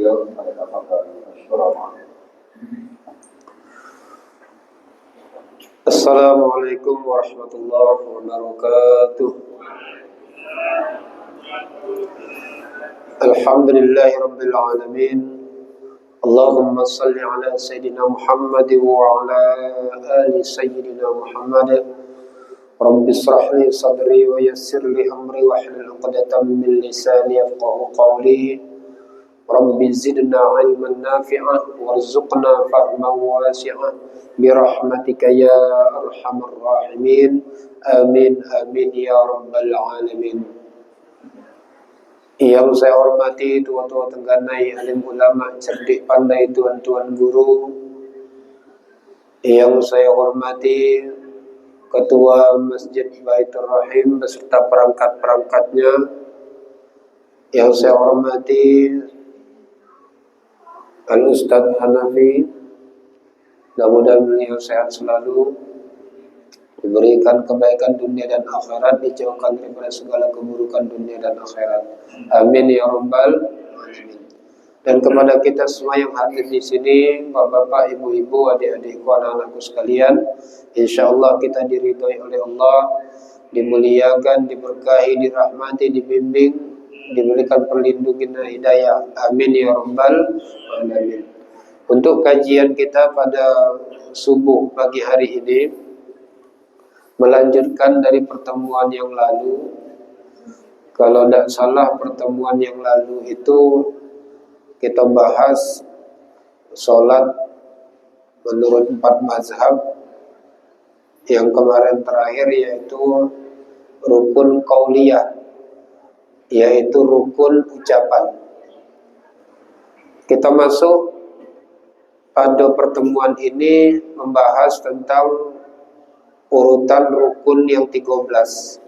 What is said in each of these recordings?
beliau pada kapal Asyurama. Assalamualaikum warahmatullahi wabarakatuh. Alhamdulillahi rabbil alamin. Allahumma salli ala sayyidina Muhammad wa ala ali sayyidina Muhammad. Rabbi israh li sadri wa yassir li amri wa hlul 'uqdatam min lisani yafqahu qawli. Rabbi zidna ilman nafi'ah warzuqna fahman wasi'ah birahmatika ya arhamar rahimin. Amin amin ya rabbal alamin. Yang saya hormati tua-tua tengganai, alim ulama, cerdik pandai, tuan-tuan guru. Yang saya hormati Ketua Masjid Baitur Rahim beserta perangkat-perangkatnya. Yang saya hormati Al-Ustadz Hanafi, mudah-mudahan beliau sehat selalu, diberikan kebaikan dunia dan akhirat, dijauhkan daripada segala keburukan dunia dan akhirat. Amin ya rabbal alamin. Dan kepada kita semua yang hadir di sini, bapak-bapak, ibu-ibu, adik-adikku, anak-anakku sekalian, insyaallah kita diridhoi oleh Allah, dimuliakan, diberkahi, dirahmati, dibimbing, diberikan perlindungan hidayah. Amin ya rabbal alamin. Untuk kajian kita pada subuh pagi hari ini, melanjutkan dari pertemuan yang lalu. Kalau tidak salah, pertemuan yang lalu itu kita bahas sholat menurut 4 mazhab. Yang kemarin terakhir yaitu rukun qauliyah, yaitu rukun ucapan. Kita masuk pada pertemuan ini membahas tentang urutan rukun yang 13.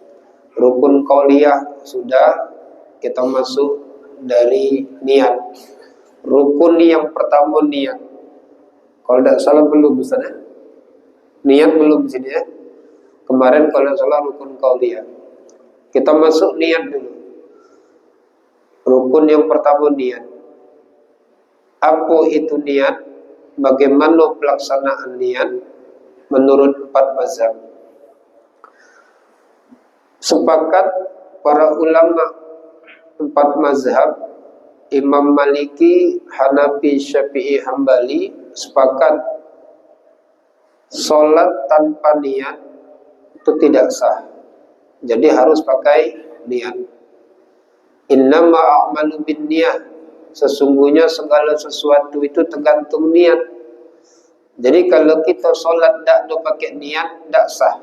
Rukun qauliyah sudah, kita masuk dari niat. Rukun yang pertama niat. Kalau tidak salah belum Ustaz ya? Niat belum sini ya. Kemarin kalau tidak salah rukun qauliyah. Kita masuk niat dulu. Rukun yang pertama niat. Apa itu niat? Bagaimana pelaksanaan niat menurut 4 mazhab? Sepakat para ulama 4 mazhab, Imam Maliki, Hanafi, Syafi'i, Hambali, sepakat sholat tanpa niat itu tidak sah. Jadi harus pakai niat. Innama a'malu bin niyah. Sesungguhnya segala sesuatu itu tergantung niat. Jadi kalau kita sholat tidak pakai niat, tidak sah.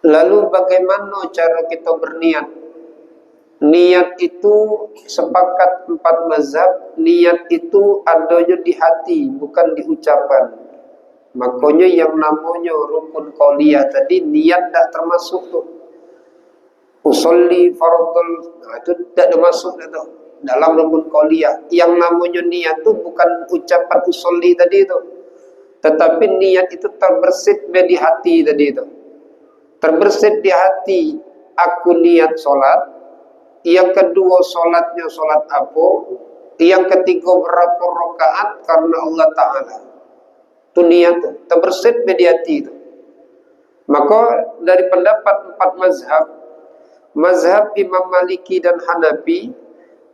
Lalu bagaimana cara kita berniat? Niat itu sepakat 4 mazhab, niat itu adanya di hati, bukan di ucapan. Makanya yang namanya rukun qauliyah tadi, niat tidak termasuk tuh. Usolli fardhul, itu tidak termasuk itu dalam rukun qauliyah. Yang namanya niat itu bukan ucapan usolli tadi itu, tetapi niat itu terbersit di hati tadi itu. Terbersit di hati, aku niat sholat. Yang kedua, sholatnya sholat apa? Yang ketiga, berapa rakaat karena Allah Ta'ala. Itu niat, terbersit di hati itu. Maka dari pendapat 4 mazhab, mazhab Imam Maliki dan Hanafi,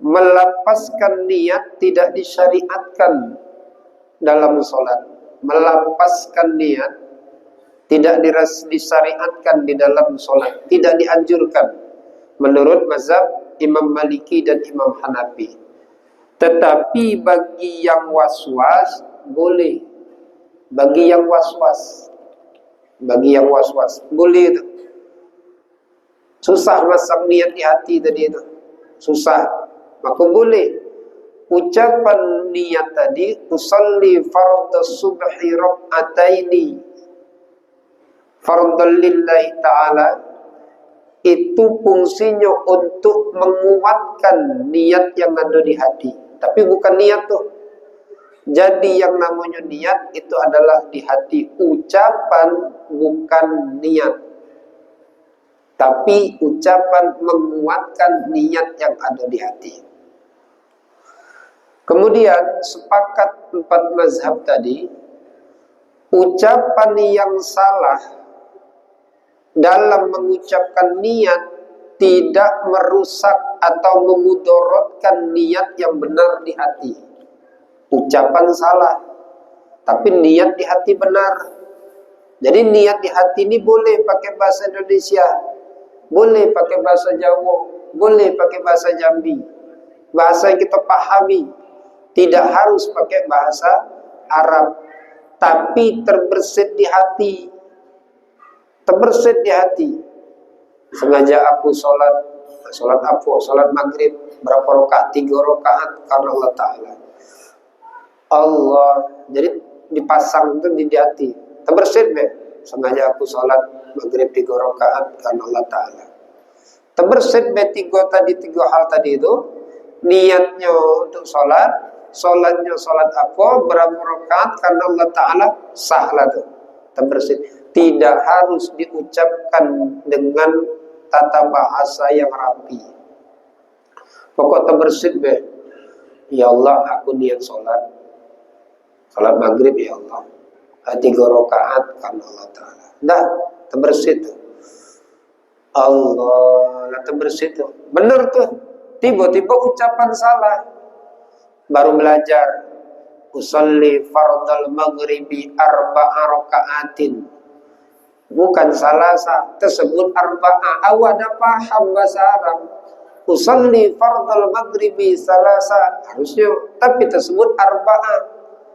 melapaskan niat tidak disyariatkan dalam sholat. Melapaskan niat tidak disyariatkan di dalam sholat, tidak dianjurkan menurut mazhab Imam Maliki dan Imam Hanafi. Tetapi bagi yang was-was boleh. Bagi yang was-was boleh itu. Susah masang niat di hati tadi itu, susah, maka boleh. Ucapan niat tadi, usalli fardhu subhi rak'ataini fardhan lillahi ta'ala, itu fungsinya untuk menguatkan niat yang ada di hati. Tapi bukan niat tuh. Jadi yang namanya niat itu adalah di hati. Ucapan bukan niat. Tapi ucapan menguatkan niat yang ada di hati. Kemudian sepakat empat mazhab tadi, ucapan yang salah dalam mengucapkan niat tidak merusak atau memudaratkan niat yang benar di hati. Ucapan salah, tapi niat di hati benar. Jadi niat di hati ini boleh pakai bahasa Indonesia, boleh pakai bahasa Jawa, boleh pakai bahasa Jambi, bahasa yang kita pahami. Tidak harus pakai bahasa Arab, tapi terbersit di hati. Terbersit di hati. Sengaja aku sholat apa? Sholat maghrib berapa rakaat? 3 rakaat karena Allah Ta'ala. Allah, jadi dipasang itu di hati. Terbersit be. Sengaja aku sholat maghrib 3 rakaat karena Allah Ta'ala. Terbersit be 3 hal tadi itu. Niatnya untuk sholat. Sholatnya sholat apa, berapa rakaat karena Allah Ta'ala, sahlah tuh, terbersit. Tidak harus diucapkan dengan tata bahasa yang rapi. Pokok terbersit be, ya Allah aku niat sholat maghrib ya Allah, 3 rakaat karena Allah Ta'ala. Dah, terbersit tuh. Allah, terbersit tuh. Bener tuh, tiba-tiba ucapan salah. Baru belajar usolli fardal maghribi 4 rakaatin, bukan salasa, tersebut arba'ah. Awak dah paham bahasa Arab, usolli fardal maghribi salasa harusnya, tapi tersebut arba'ah.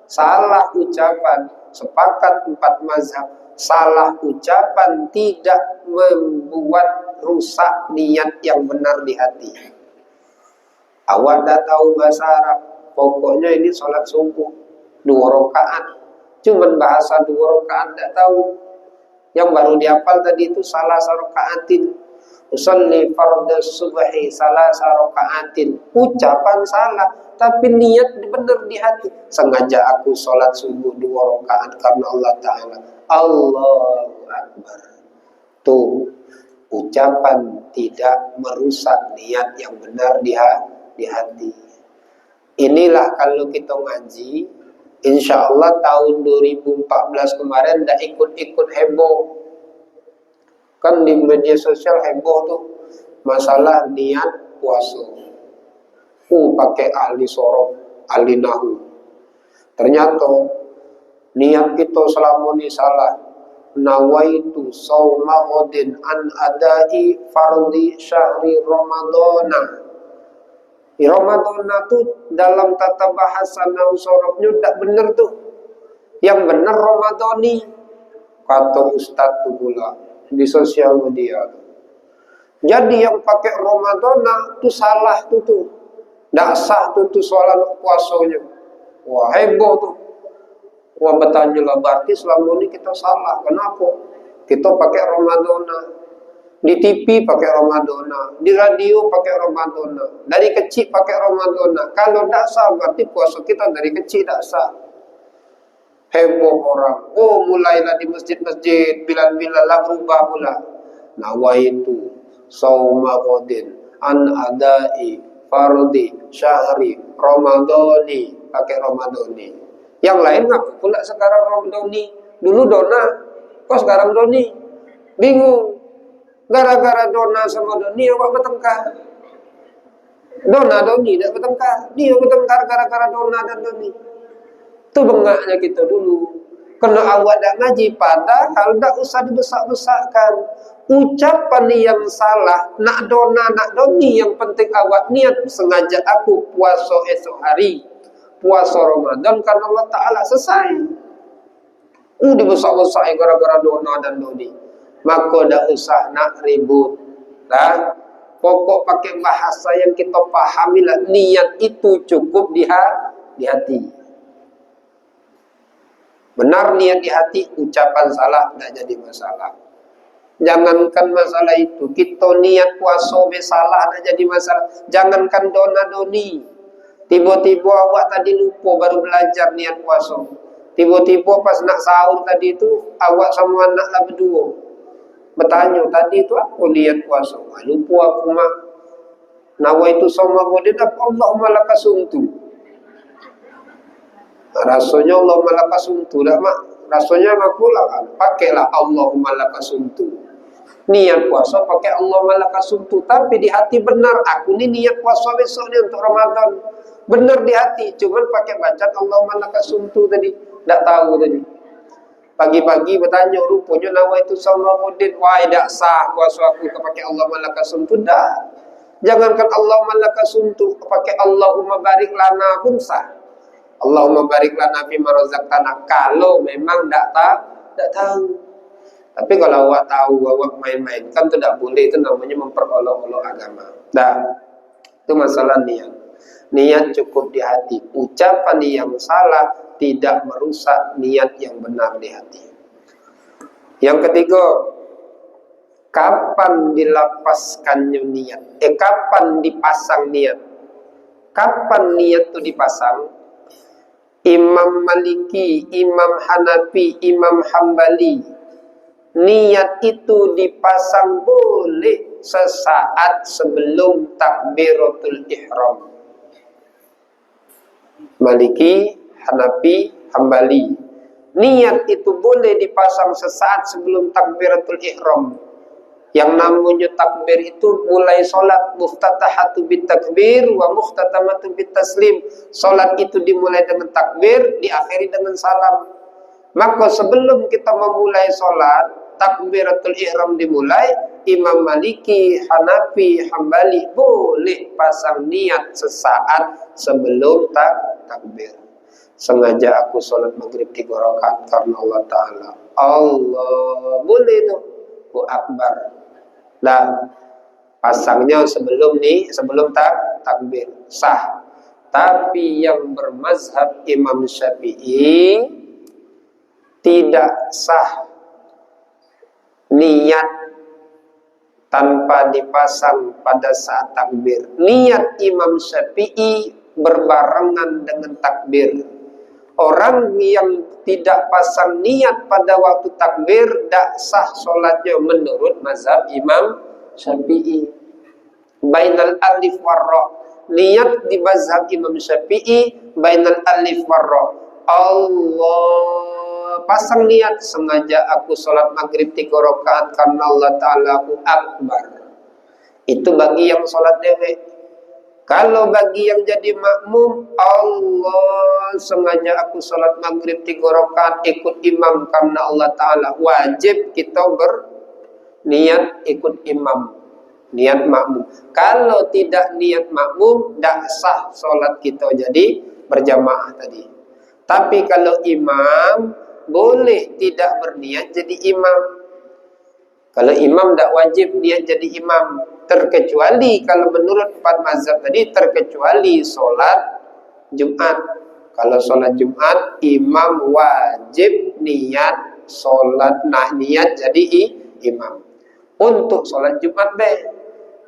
Salah ucapan. Sepakat 4 mazhab, salah ucapan tidak membuat rusak niat yang benar di hati. Awak dah tahu bahasa Arab, pokoknya ini sholat subuh 2 rakaat, cuman bahasa 2 rakaat tidak tahu. Yang baru dihafal tadi itu salah rakaatin, usolli fardhu subhi salah rakaatin. Ucapan salah, tapi niat benar di hati. Sengaja aku sholat subuh 2 rakaat karena Allah Ta'ala. Allahu Akbar. Tuh, ucapan tidak merusak niat yang benar di hati. Inilah kalau kita ngaji, insya Allah tahun 2014 kemarin dah ikut-ikut heboh. Kan di media sosial heboh tuh masalah niat puasa. Pakai ahli sorong, ahli nahu. Ternyata niat kita selama ini salah. Nawaitu sawma ghadin an adai fardhi syahri ramadana. Ramadan itu dalam tata bahasa nahwu sorofnya tidak benar tuh. Yang benar Ramadhani, kata Ustadz tuh pula di sosial media. Jadi yang pakai Ramadana itu salah tuh. Tidak sah tuh soal puasanya. Wah heboh tuh. Wah bertanya lah, berarti selama ini kita salah. Kenapa? Kita pakai Ramadana. Di TV pakai Ramadana, di radio pakai Ramadana, dari kecil pakai Ramadana. Kalau tidak sah berarti puasa kita dari kecil tidak sah. Heboh orang. Oh mulailah di masjid-masjid, bila-bila lah berubah pula. Nawaitu sauma ghadin an adai fardhi syahri ramadhani, pakai Ramadhani. Yang lain ngapa pula sekarang Ramadhani? Dulu dona, kok sekarang doni? Bingung. Gara-gara dona sama doni awak bertengkar. Dona doni tidak bertengkar. Dia bertengkar gara-gara dona dan doni. Itu bengaknya kita dulu. Kena awak dah ngaji, padahal tak usah dibesak-besakkan. Ucapan yang salah, nak dona, nak doni, yang penting awak niat sengaja aku puasa esok hari, puasa Ramadan karena Allah Ta'ala, selesai. Dibesak-besak gara-gara dona dan doni. Maka dah usah nak ribut. Lah, pokok pakai bahasa yang kita pahami lah. Niat itu cukup di hati. Benar niat di hati, ucapan salah tidak jadi masalah. Jangankan masalah itu, kita niat puasa salah tidak jadi masalah. Jangankan dona-doni. Tiba-tiba awak tadi lupa baru belajar niat puasa. Tiba-tiba pas nak sahur tadi itu, awak sama anak lah berdua bertanya, tadi itu aku niat puasa. Lupa aku mah. Nawaitu sama godin apa Allahumma lakasumtu. Rasanya Allahumma lakasuntu dah mak. Rasanya aku lah, pakailah Allahumma lakasuntu. Niat puasa pakai Allahumma lakasuntu, tapi di hati benar aku ni niat puasa besok ni untuk Ramadan. Benar di hati, cuman pakai bacaan Allahumma lakasuntu tadi. Tak tahu tadi. Pagi-pagi bertanya, rupanya nama itu Salamuddin. Wah, tidak sah puasa aku pakai Allahumma lakasuntu. Dah. Jangankan Allahumma lakasuntu, pakai Allahumma barik lana pun sah. Allahumma barik lana fima razaqtana. Kalau memang tak tahu. Tapi kalau awak tahu, awak main-main, kan tidak boleh. Itu namanya memperolok-olok agama. Dah. Itu masalah niat. Niat cukup di hati. Ucapan yang salah tidak merusak niat yang benar di hati. Yang ketiga, kapan dilapaskannya niat? Kapan dipasang niat? Kapan niat itu dipasang? Imam Maliki, Imam Hanafi, Imam Hambali, niat itu dipasang boleh sesaat sebelum takbiratul ihram. Maliki, Hanafi, Hambali, niat itu boleh dipasang sesaat sebelum takbiratul ihram. Yang namanya takbir itu mulai solat, muftatahatu bitakbir wa mukhtatamatu bitaslim. Solat itu dimulai dengan takbir, diakhiri dengan salam. Maka sebelum kita memulai solat, takbiratul ihram dimulai, Imam Maliki, Hanafi, Hambali boleh pasang niat sesaat sebelum takbir. Sengaja aku sholat maghrib 3 rakaat karena Allah Ta'ala. Allah, boleh tu. Allahu Akbar. Dan pasangnya sebelum takbir. Sah. Tapi yang bermazhab Imam Syafi'i, tidak sah niat tanpa dipasang pada saat takbir. Niat Imam Syafi'i berbarengan dengan takbir. Orang yang tidak pasang niat pada waktu takbir, tak sah solatnya menurut mazhab Imam Syafi'i. Bainal alif warra. Niat di mazhab Imam Syafi'i bainal alif warra. Allah, pasang niat, sengaja aku solat maghrib 3 rakaat karena Allah Ta'ala Allahu Akbar. Itu bagi yang solat dewek. Kalau bagi yang jadi makmum, Allah, sengaja aku sholat maghrib 3 rakaat ikut imam karena Allah Ta'ala. Wajib kita berniat ikut imam, niat makmum. Kalau tidak niat makmum, tak sah sholat kita jadi berjamaah tadi. Tapi kalau imam, boleh tidak berniat jadi imam. Kalau imam tak wajib niat jadi imam. Terkecuali kalau menurut 4 mazhab tadi, terkecuali solat Jumat. Kalau solat Jumat, imam wajib niat solat, niat jadi imam. Untuk solat Jumat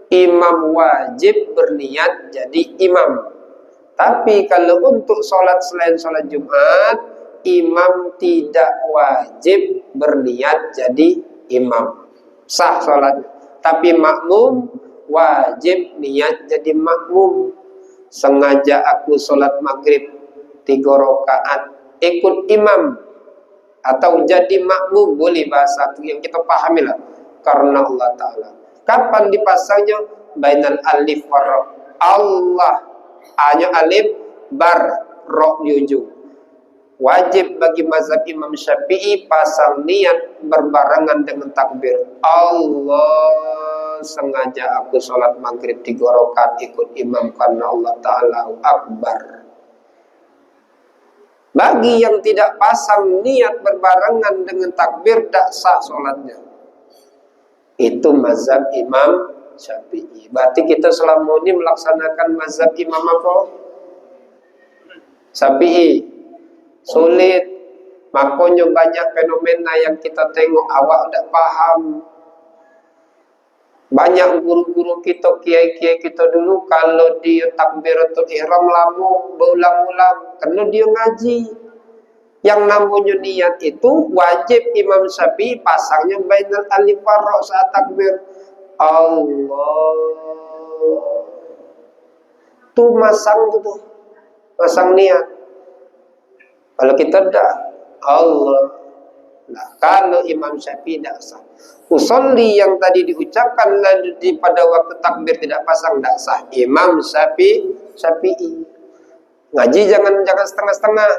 imam wajib berniat jadi imam. Tapi kalau untuk solat selain solat Jumat, imam tidak wajib berniat jadi imam. Sah solatnya. Tapi makmum wajib niat jadi makmum. Sengaja aku solat maghrib 3 rakaat ikut imam atau jadi makmum, boleh bahasa yang kita pahami lah, karena Allah Ta'ala. Kapan dipasangnya? Bainal alif war Allah, hanya alif bar ro di ujung. Wajib bagi mazhab Imam Syafi'i pasang niat berbarengan dengan takbir. Allah, sengaja aku sholat maghrib 3 rakaat ikut imam karena Allah Ta'ala Akbar. Bagi yang tidak pasang niat berbarengan dengan takbir, tak sah sholatnya. Itu mazhab Imam Syafi'i. Berarti kita selama ini melaksanakan mazhab Imam apa? Syafi'i. Sulit. Makanya banyak fenomena yang kita tengok awak tak paham. Banyak guru-guru kita, kiai-kiai kita dulu, kalau dia takbiratul ihram lama berulang-ulang karena dia ngaji. Yang namanya niat itu wajib Imam Syafi'i pasangnya bainal alif war ra saat takbir. Allah. Tu masang niat. Kalau kita dah Allah. Nah, kalau Imam Syafi'i tidak sah. Usolli yang tadi diucapkan pada waktu takbir tidak pasang tidak sah. Imam Syafi'i. Ngaji jangan setengah-setengah.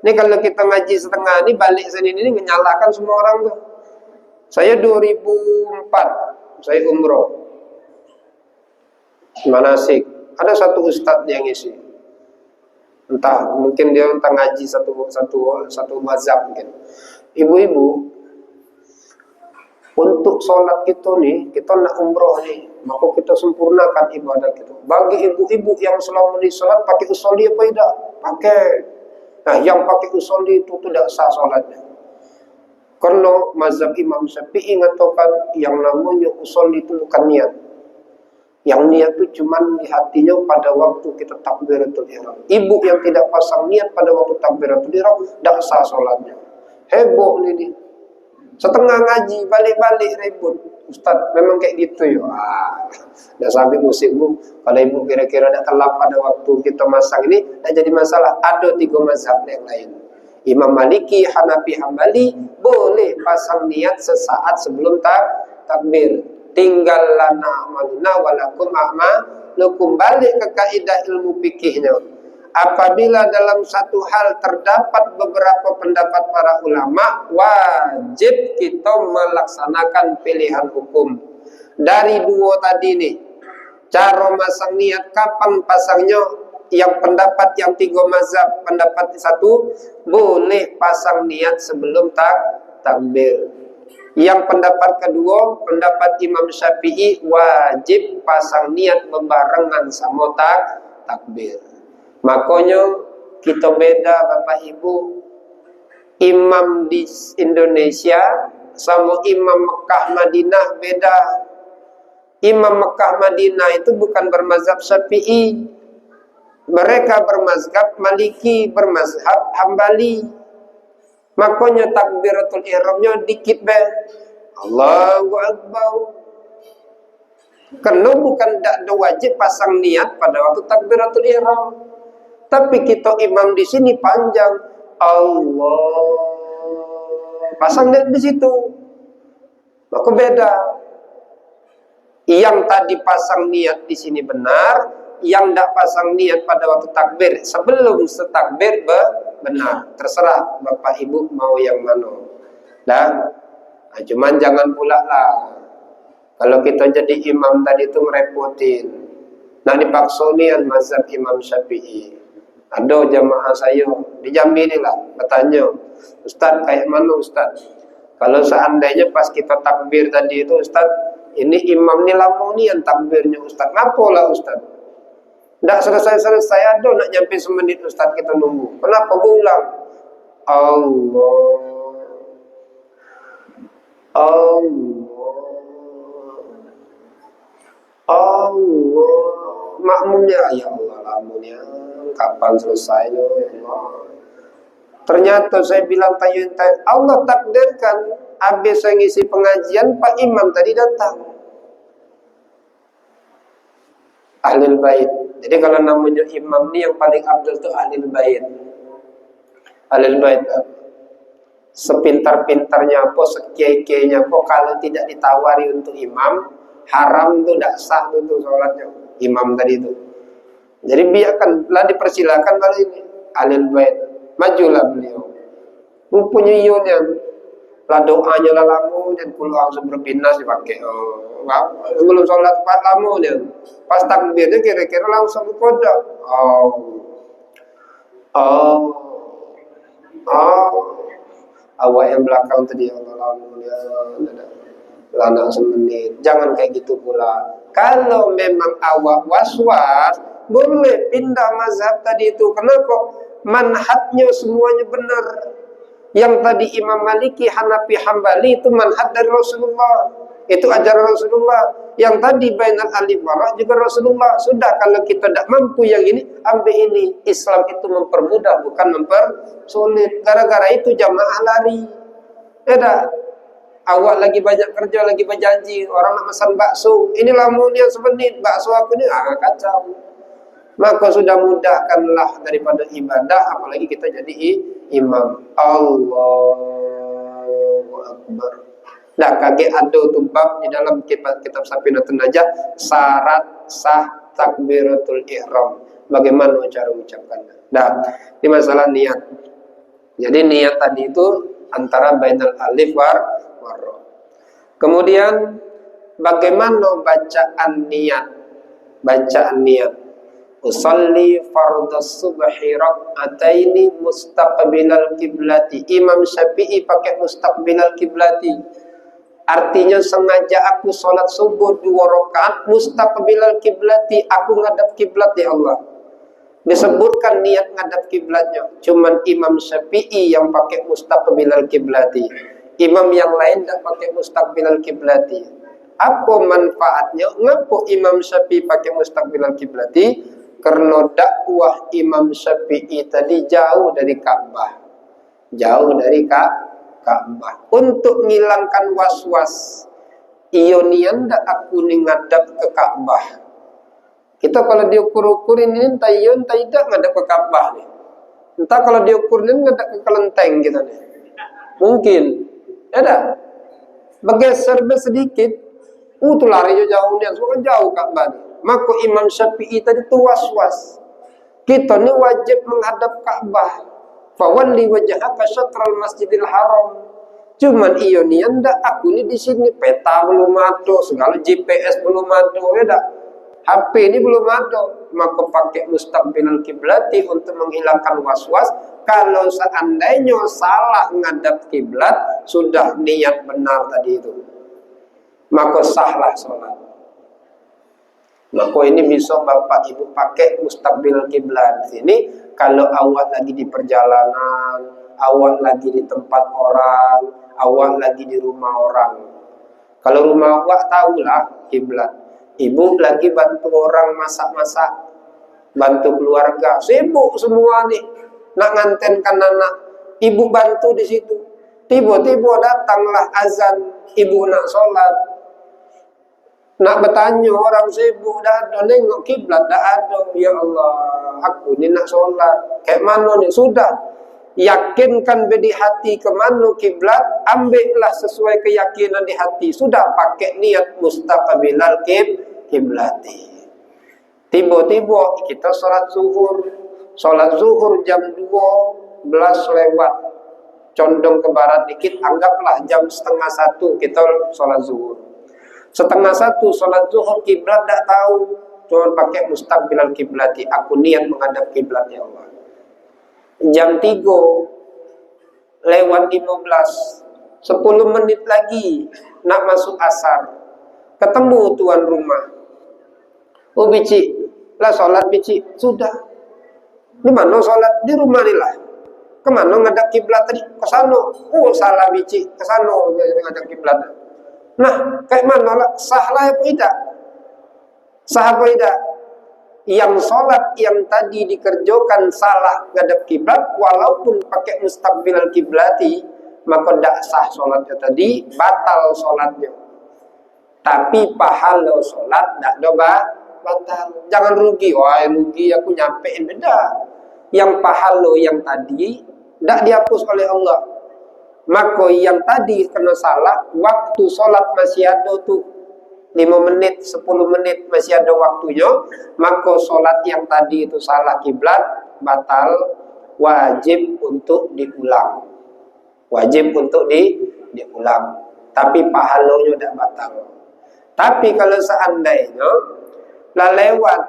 Ini kalau kita ngaji setengah ini balik sini ini menyalahkan semua orang tuh. Saya 2004 saya umroh manasik. Ada satu ustadz yang ngisi. Entah mungkin dia entah ngaji satu mazhab mungkin. Ibu-ibu, untuk sholat kita nih, kita nak umroh nih, maka kita sempurnakan ibadah kita. Bagi ibu-ibu yang selama ini sholat pakai usolli apa tidak? Pakai. Nah, yang pakai usolli itu tidak sah sholatnya. Karena mazhab Imam Syafi'i mengatakan yang namanya usolli itu bukan niat. Yang niat itu cuma di hatinya pada waktu kita takbiratul ihram. Ibu yang tidak pasang niat pada waktu takbiratul ihram tidak sah sholatnya. Heboh ini. Setengah ngaji, balik-balik ribut. Ustaz, memang kayak gitu ya. Dah sampai musik bu. Kalau ibu kira-kira tidak telap pada waktu kita masang ini, tidak jadi masalah. Ada 3 mazhab yang lain. Imam Maliki, Hanafi, Hambali boleh pasang niat sesaat sebelum takbir. Tinggal lana amaluna walakum a'malukum. Balik ke kaidah ilmu fikihnya. Apabila dalam satu hal terdapat beberapa pendapat para ulama, wajib kita melaksanakan pilihan hukum. Dari 2 tadi nih, cara masang niat, kapan pasangnya, yang pendapat yang 3 mazhab, pendapat 1 boleh pasang niat sebelum takbir. Yang pendapat kedua, pendapat Imam Syafi'i, wajib pasang niat bebarengan sama takbir. Makanya kita beda Bapak Ibu, imam di Indonesia sama imam Mekah Madinah beda. Imam Mekah Madinah itu bukan bermazhab Syafi'i. Mereka bermazhab Maliki, bermazhab Hambali. Makanya takbiratul ihramnya dikit be. Allahu Akbar. Karena bukan tidak wajib pasang niat pada waktu takbiratul ihram. Tapi kita imam di sini panjang. Allah. Pasang niat di situ. Maka beda. Yang tadi pasang niat di sini benar, yang tidak pasang niat pada waktu takbir sebelum setakbir benar. Terserah Bapak Ibu mau yang mana. Nah, cuman jangan pula lah. Kalau kita jadi imam tadi itu merepotin. Nah dipaksa nian mazhab Imam Syafi'i. Ada jamaah saya di Jambi ni lah bertanya, Ustaz kayak mana Ustaz? Kalau seandainya pas kita takbir tadi itu Ustaz, ini imam ni lama ni yang takbirnya Ustaz. Kenapa lah Ustaz? Tak selesai-selesai ada nak nyampe semenit Ustaz kita nunggu. Kenapa berulang? Allah. Makmumnya ya Allah lamunya. Kapan selesainya ya Allah. Ternyata saya bilang tayun Allah takdirkan habis saya ngisi pengajian Pak Imam tadi datang. Ahlul Bait. Jadi kalau namanya imam ni yang paling abdul tu Ahlul Bait. Ahlul Bait. Sepintar-pintarnya apa, sekiai-kiainya apa, kalau tidak ditawari untuk imam, haram tu tak sah tu solatnya. Imam tadi tu. Jadi biarkanlah dipersilakan kalau ini Ahlul Bait. Majulah beliau. Mempunyai ionya. Lah doanya lah lama dan pulang seberpinas dipakai. Sebelum sholat tepat lama dia. Pas takbirnya kira-kira langsung berkodak. Awak yang belakang tadi Allah lama dia. Lana semenit. Jangan kayak gitu pula. Kalau memang awak was-was, boleh pindah mazhab tadi itu. Kenapa? Manhajnya semuanya benar. Yang tadi Imam Maliki, Hanafi, Hambali itu manhaj dari Rasulullah. Itu ajaran Rasulullah. Yang tadi bainal alif wa juga Rasulullah. Sudah kalau kita tidak mampu yang ini, ambil ini. Islam itu mempermudah bukan mempersulit. Gara-gara itu jamaah lari. Tidak. Awak lagi banyak kerja, lagi berjanji. Orang nak pesan bakso. Ini lamunnya semenit. Bakso aku ni kacau. Maka sudah mudahkanlah daripada ibadah. Apalagi kita jadi imam. Allahu Akbar. Nah, kage ada tuh bab di dalam kitab Safinatun Najah syarat sah takbiratul ihram. Bagaimana cara mengucapkannya? Nah, ini masalah niat. Jadi niat tadi itu antara bainal alif war ra. Kemudian bagaimana bacaan niat? Bacaan niat. Usalli fardhas subhi rak'ataini mustaqbilal kiblati. Imam Syafi'i pakai mustaqbilal kiblati. Artinya sengaja aku sholat subuh 2 rakaat mustaqbilal kiblati. Aku ngadap kiblat ya Allah. Disebutkan niat ngadap kiblatnya. Cuman Imam Syafi'i yang pakai mustaqbilal kiblati. Imam yang lain tidak pakai mustaqbilal kiblati. Apa manfaatnya? Ngapa Imam Syafi'i pakai mustaqbilal kiblati? Karena dakwah Imam Syafi'i tadi jauh dari Ka'bah. Jauh dari Ka'bah. Untuk menghilangkan was-was. Iyo nian ndak aku ni ngadap ke Ka'bah. Kita kalau diukur-ukurin ini entah iya entah tidak ngadap ke Ka'bah nih. Entah kalau diukurin ngadap ke kelenteng kita nih. Mungkin. Ya dah. Bergeser sedikit. Tuh lari jauh nih. Soalnya jauh Ka'bah nih. Maka Imam Syafi'i tadi tu was-was. Kita ni wajib menghadap Ka'bah. Fawalli wajhaka syatral Masjidil Haram. Cuman iyo ni anda aku ni di sini peta belum ada, segala GPS belum ada, ya dah. HP ini belum ada, maka pakai mustaqbilal kiblati untuk menghilangkan was-was. Kalau seandainya salah ngadap kiblat, sudah niat benar tadi itu, maka sahlah sholat. Maka ini bisa bapak ibu pakai mustaqbil kiblat. Ini kalau awak lagi di perjalanan, awak lagi di tempat orang, awak lagi di rumah orang. Kalau rumah awak tahulah kiblat. Ibu lagi bantu orang masak-masak, bantu keluarga, sibuk semua nih, nak ngantenkan anak. Ibu bantu di situ. Tiba-tiba datanglah azan, ibu nak sholat. Nak bertanya orang sibuk, dah ada nengok kiblat, dah ada. Ya Allah, aku ni nak sholat. Kayak mana ni? Sudah. Yakinkan di hati kemana kiblat, ambillah sesuai keyakinan di hati. Sudah pakai niat mustaqbilal kiblati. Tiba-tiba kita sholat zuhur. Sholat zuhur jam 12 lewat. Condong ke barat dikit, anggaplah jam 12:30 kita sholat zuhur. 12:30 sholat zuhur, kiblat tak tahu. Cuma pakai mustaqbilal kiblati. Aku niat menghadap kiblat ya Allah. Jam 3 lewat 15, 10 menit lagi nak masuk asar. Ketemu tuan rumah. Oh bici, lah sholat bici. Sudah. Di mana sholat? Di rumah ni lah. Kemana ngadap kiblat tadi? Ke sana. Oh salah bici. Ke sana ngadap kiblat. Nah, kayak mana lah? Sah lah apa tidak? Sah apa tidak? Yang sholat yang tadi dikerjakan salah ngadap kiblat, walaupun pakai mustaqbilal kiblati, maka tidak sah sholatnya tadi, batal sholatnya. Tapi pahala sholat tidak doba batal. Jangan rugi. Wah rugi aku nyampein, beda. Yang pahala yang tadi tidak dihapus oleh Allah. Maka yang tadi kena salah, waktu sholat masih ada tuh 5 menit, 10 menit masih ada waktunya, maka sholat yang tadi itu salah kiblat, batal, wajib untuk diulang. Wajib untuk diulang. Tapi pahalanya tidak batal. Tapi kalau seandainya lah lewat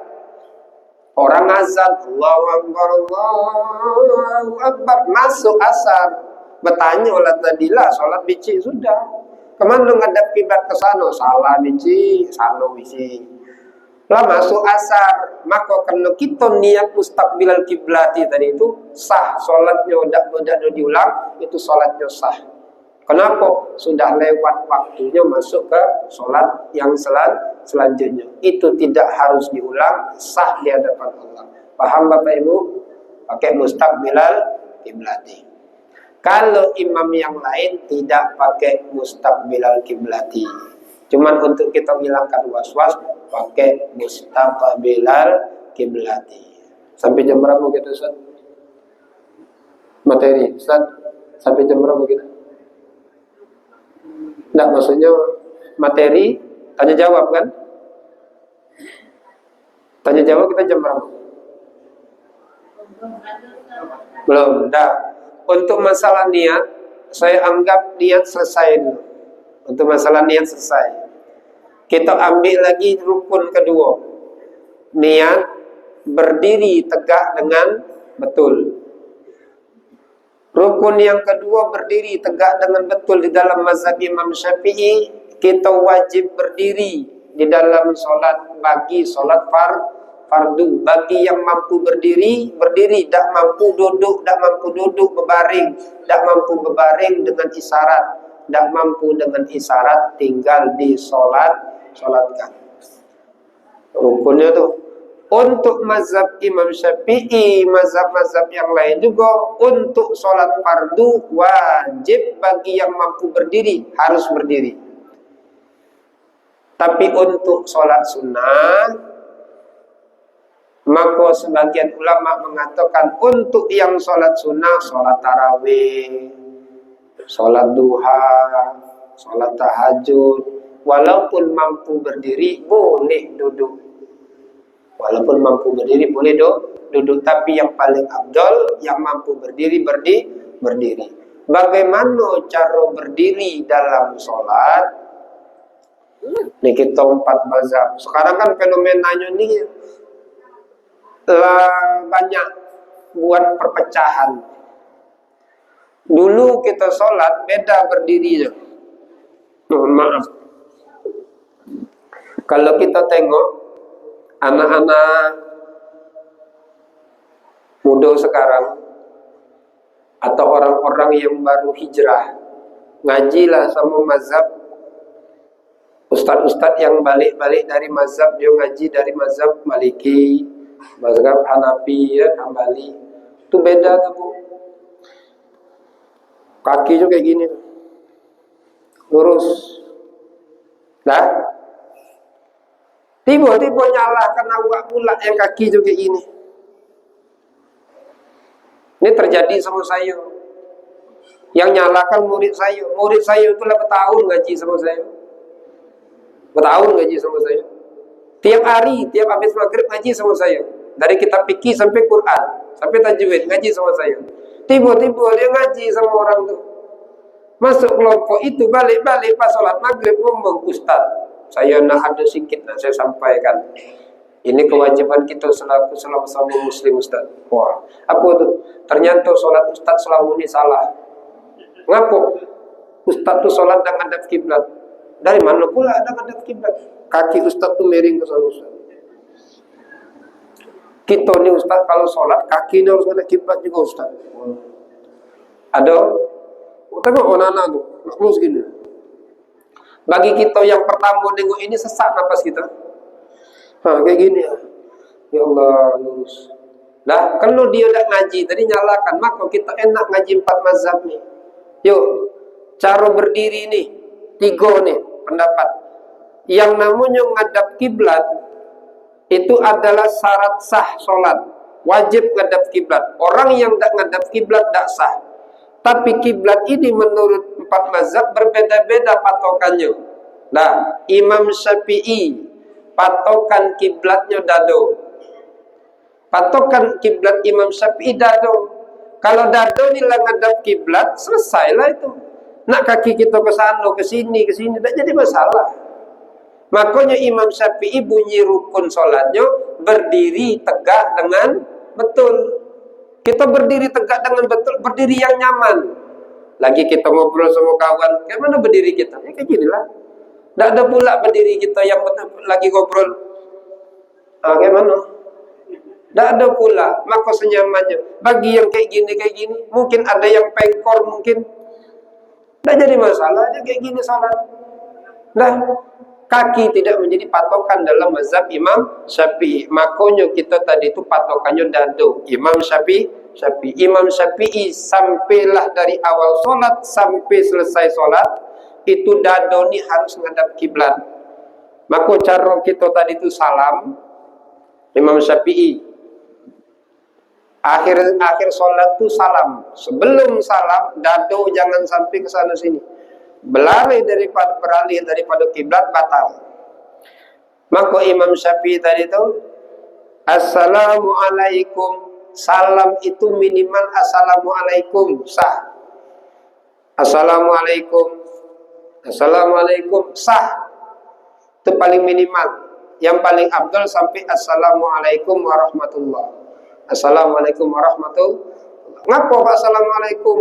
orang azan, Allahu Akbar, Allahu Akbar, masuk asar, bertanya lah tadilah sholat bici sudah. Kemana ngadap kiblat ke sana? Salah bici, sana bici. Lah masuk asar, maka kena kita niat mustaqbilal kiblati tadi itu sah, sholatnya tidak diulang, itu sholatnya sah. Kenapa? Sudah lewat waktunya masuk ke sholat yang selanjutnya. Itu tidak harus diulang, sah di hadapan Allah. Paham Bapak Ibu? Pakai mustaqbilal kiblati. Kalau imam yang lain tidak pakai mustaqbilal kiblati. Cuman untuk kita menghilangkan was-was, pakai mustaqbilal kiblati. Sampai jam berapa kita Ustaz? Materi, Ustaz, sampai jam berapa kita? Enggak, maksudnya materi, tanya jawab kan? Tanya jawab kita jam berapa? Belum, enggak. Untuk masalah niat, saya anggap niat selesai dulu. Untuk masalah niat selesai. Kita ambil lagi rukun kedua. Niat berdiri tegak dengan betul. Rukun yang kedua berdiri tegak dengan betul di dalam mazhab Imam Syafi'i, kita wajib berdiri di dalam solat bagi solat fardu. Bagi yang mampu berdiri, berdiri. Tak mampu duduk, berbaring. Tak mampu berbaring dengan isyarat. Tak mampu dengan isyarat tinggal di solatkan. Rukunnya tuh. Untuk mazhab Imam Syafi'i, mazhab-mazhab yang lain juga, untuk sholat fardu wajib bagi yang mampu berdiri, harus berdiri. Tapi untuk sholat sunnah, maka sebagian ulama mengatakan untuk yang sholat sunnah, sholat tarawih, sholat duha, sholat tahajud, walaupun mampu berdiri, boleh duduk. Walaupun mampu berdiri boleh duduk, tapi yang paling afdal yang mampu berdiri berdiri. Bagaimana cara berdiri dalam sholat? Ini kita 4 mazhab. Sekarang kan fenomenanya ini banyak buat perpecahan. Dulu kita sholat beda berdirinya. Mohon maaf. Kalau kita tengok anak-anak muda sekarang atau orang-orang yang baru hijrah, ngajilah sama mazhab ustadz-ustadz yang balik-balik dari mazhab, dia ngaji dari mazhab Maliki, mazhab Hanafi, ya, Hambali. Itu beda tuh, Bu. Kaki juga kayak gini, lurus. Nah, tiba-tiba nyala karena awak pula yang kaki juga ini. Ini terjadi sama saya. Yang nyalakan murid saya. Murid saya itu 8 tahun ngaji sama saya. Bertahun ngaji sama saya. Tiap hari, tiap habis maghrib ngaji sama saya. Dari kitab fikih sampai Quran, sampai tajwid ngaji sama saya. Tiba-tiba dia ngaji sama orang tuh. Masuk kelompok itu balik-balik pas sholat maghrib ngomong, Ustaz, saya nak ada sedikit nak saya sampaikan. Ini kewajiban kita selaku sama muslim, Ustaz. Wah, apa tuh? Ternyata sholat Ustaz selama ini salah. Ngapa? Ustaz tuh sholat dengan hadap kiblat. Dari mana pula ada hadap kiblat? Kaki Ustaz tuh miring ke sana, Ustaz. Kita nih Ustaz kalau sholat kaki ini harus ada kiblat juga, Ustaz. Ada? Tengok anak-anak tuh, lurus gini. Bagi kita yang pertama nengok ini sesak napas kita. Kayak gini ya. Ya Allah, lurus. Nah, kalau dia udah ngaji tadi nyalakan, maka kita enak ngaji 4 mazhab nih. Yuk, cara berdiri nih 3 nih pendapat. Yang namanya ngadap kiblat itu adalah syarat sah sholat. Wajib ngadap kiblat. Orang yang tak ngadap kiblat tak sah. Tapi kiblat ini menurut 4 mazhab berbeda-beda patokannya. Nah, Imam Syafi'i patokan kiblatnya dado. Patokan kiblat Imam Syafi'i dado. Kalau dado ini lah ngadap kiblat, selesailah itu. Nak kaki kita ke sana, ke sini, tak jadi masalah. Makanya Imam Syafi'i bunyi rukun sholatnya berdiri tegak dengan betul. Kita berdiri tegak dengan betul, berdiri yang nyaman. Lagi kita ngobrol sama kawan, kayak mana berdiri kita? Ya kayak gini lah. Tidak ada pula berdiri kita yang betul, lagi ngobrol. Kayak mana? Tidak ada pula. Maka senyamannya. Bagi yang kayak gini, mungkin ada yang pengkor, mungkin. Tidak jadi masalah, dia kayak gini salat. Nah, kaki tidak menjadi patokan dalam mazhab Imam Syafi'i. Makanya kita tadi itu patokannya dado. Imam Syafi'i. Imam Syafi'i sampailah dari awal solat sampai selesai solat itu dado ini harus menghadap kiblat. Maka cara kita tadi itu salam Imam Syafi'i. Akhir sholat tuh salam. Sebelum salam, dado jangan sampai ke sana sini. Beralih daripada kiblat batal. Maka Imam Syafi'i tadi itu Assalamualaikum. Salam itu minimal Assalamualaikum sah. Assalamualaikum. Assalamualaikum sah. Itu paling minimal. Yang paling abdul sampai Assalamualaikum warahmatullah. Assalamualaikum warahmatullah. Ngapa Pak Assalamualaikum?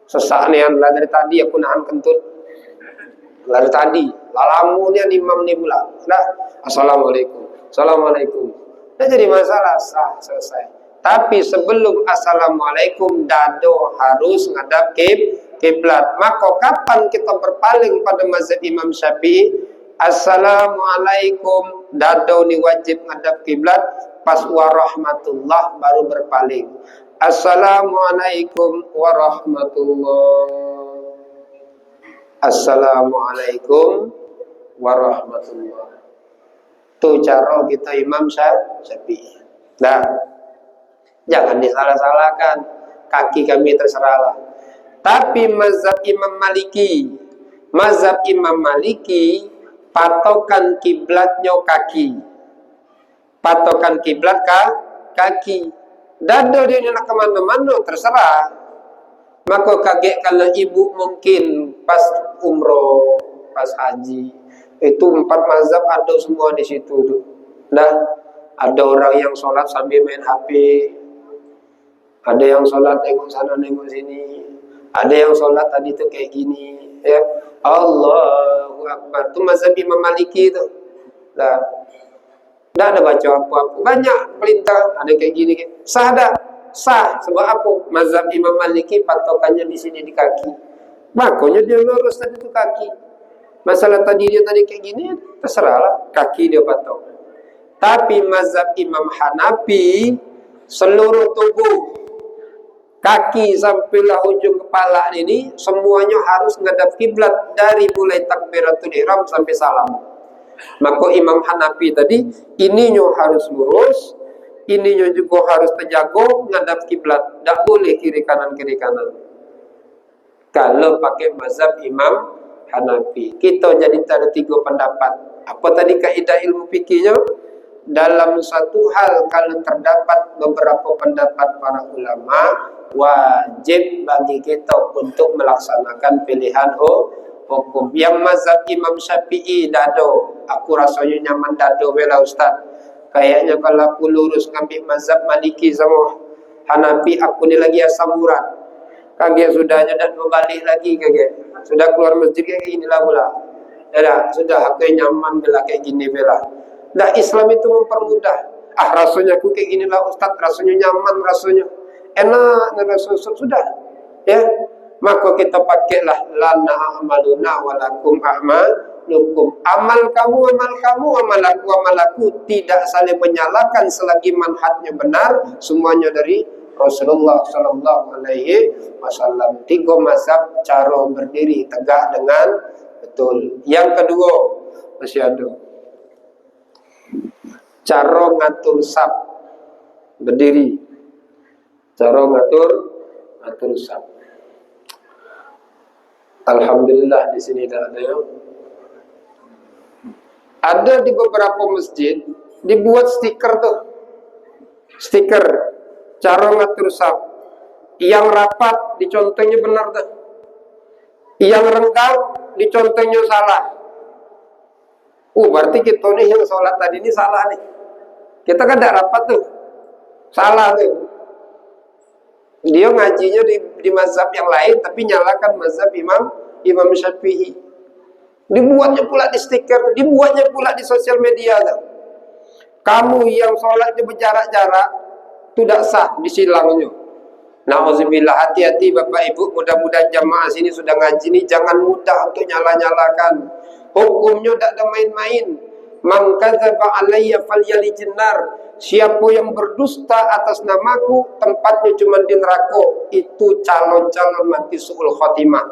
Sesak nian lah dari tadi aku nahan kentut. Dari tadi, lalamunya imam ni pula. Dah, Assalamualaikum. Assalamualaikum. Dah jadi masalah, sah, selesai. Tapi sebelum Assalamualaikum, dado harus ngadap kiblat. Maka kapan kita berpaling pada mazhab Imam Syafi'i? Assalamualaikum, dado ni wajib ngadap kiblat. Pas warahmatullah baru berpaling. Assalamualaikum warahmatullah. Assalamualaikum warahmatullah. Itu cara kita Imam Syafi'i. Nah, jangan disalah-salahkan. Kaki kami terserahlah. Tapi mazhab Imam Maliki, patokan kiblatnya kaki. Patokan kiblat kaki. Dado dia nak kemana-mana terserah. Maka kaget kalau ibu mungkin pas umroh, pas haji, itu 4 mazhab ada semua di situ tuh. Nah, ada orang yang sholat sambil main HP, ada yang sholat tengok sana tengok sini, ada yang sholat tadi tuh kayak gini, ya. Allahu Akbar. Itu mazhab Imam Maliki tuh. Nah, dah ada baca apa-apa. Banyak perintah, ada kayak gini. Sah dah. Sah. Sebab apa? Mazhab Imam Maliki patokannya di sini di kaki. Makanya dia lurus tadi tu kaki. Masalah tadi dia tadi kayak gini, terserahlah. Kaki dia patok. Tapi mazhab Imam Hanafi, seluruh tubuh, kaki sampailah ujung kepala ini, semuanya harus ngadap kiblat dari mulai takbiratul ihram sampai salam. Maka Imam Hanafi tadi ininya harus lurus, ininya juga harus terjaga ngadap kiblat, tak boleh kiri kanan. Kalau pakai mazhab Imam Hanafi, kita jadi ada 3 pendapat. Apa tadi kaidah ilmu fikihnya? Dalam satu hal kalau terdapat beberapa pendapat para ulama, wajib bagi kita untuk melaksanakan pilihan hukum. Yang mazhab Imam Syafi'i dado, aku rasanya nyaman dado bela ustaz. Kayaknya kalau aku lurus ngambil mazhab Maliki sama Hanafi, aku ni lagi asam urat. Kaget sudahnya dan berbalik lagi kaget. Sudah keluar masjid kayak inilah pula. Ya, sudah aku nyaman bela kayak gini bela. Dah Islam itu mempermudah. Rasanya aku kayak ginilah ustaz, rasanya nyaman, rasanya enak, rasanya sudah. Ya. Maka kita pakailah lana amaluna walakum a'malukum. Amal kamu, amal aku tidak saling menyalahkan selagi manhajnya benar, semuanya dari Rasulullah sallallahu alaihi wasallam. 3 mazhab cara berdiri tegak dengan betul. Yang kedua, masih ada cara ngatur saf berdiri. Cara ngatur saf. Alhamdulillah di sini dah ada ya. Ada di beberapa masjid dibuat stiker tuh. Stiker cara ngatur saf. Yang rapat dicontohnya benar tuh. Yang renggang dicontohnya salah. Berarti kita nih yang sholat tadi ini salah nih. Kita kan tidak rapat tuh. Salah tuh. Dia ngajinya di mazhab yang lain, tapi nyalakan mazhab Imam Syafi'i. Dibuatnya pula di stiker, dibuatnya pula di sosial media. Kamu yang sholatnya berjarak-jarak, tidak sah disilangnya. Nauzubillah, hati-hati Bapak Ibu, mudah-mudahan jamaah sini sudah ngaji nih, jangan mudah untuk nyala-nyalakan. Hukumnya tidak ada main-main. Man kadzaba alayya falyalijin nar. Siapa yang berdusta atas namaku, tempatnya cuma di neraka. Itu calon-calon mati su'ul khotimah.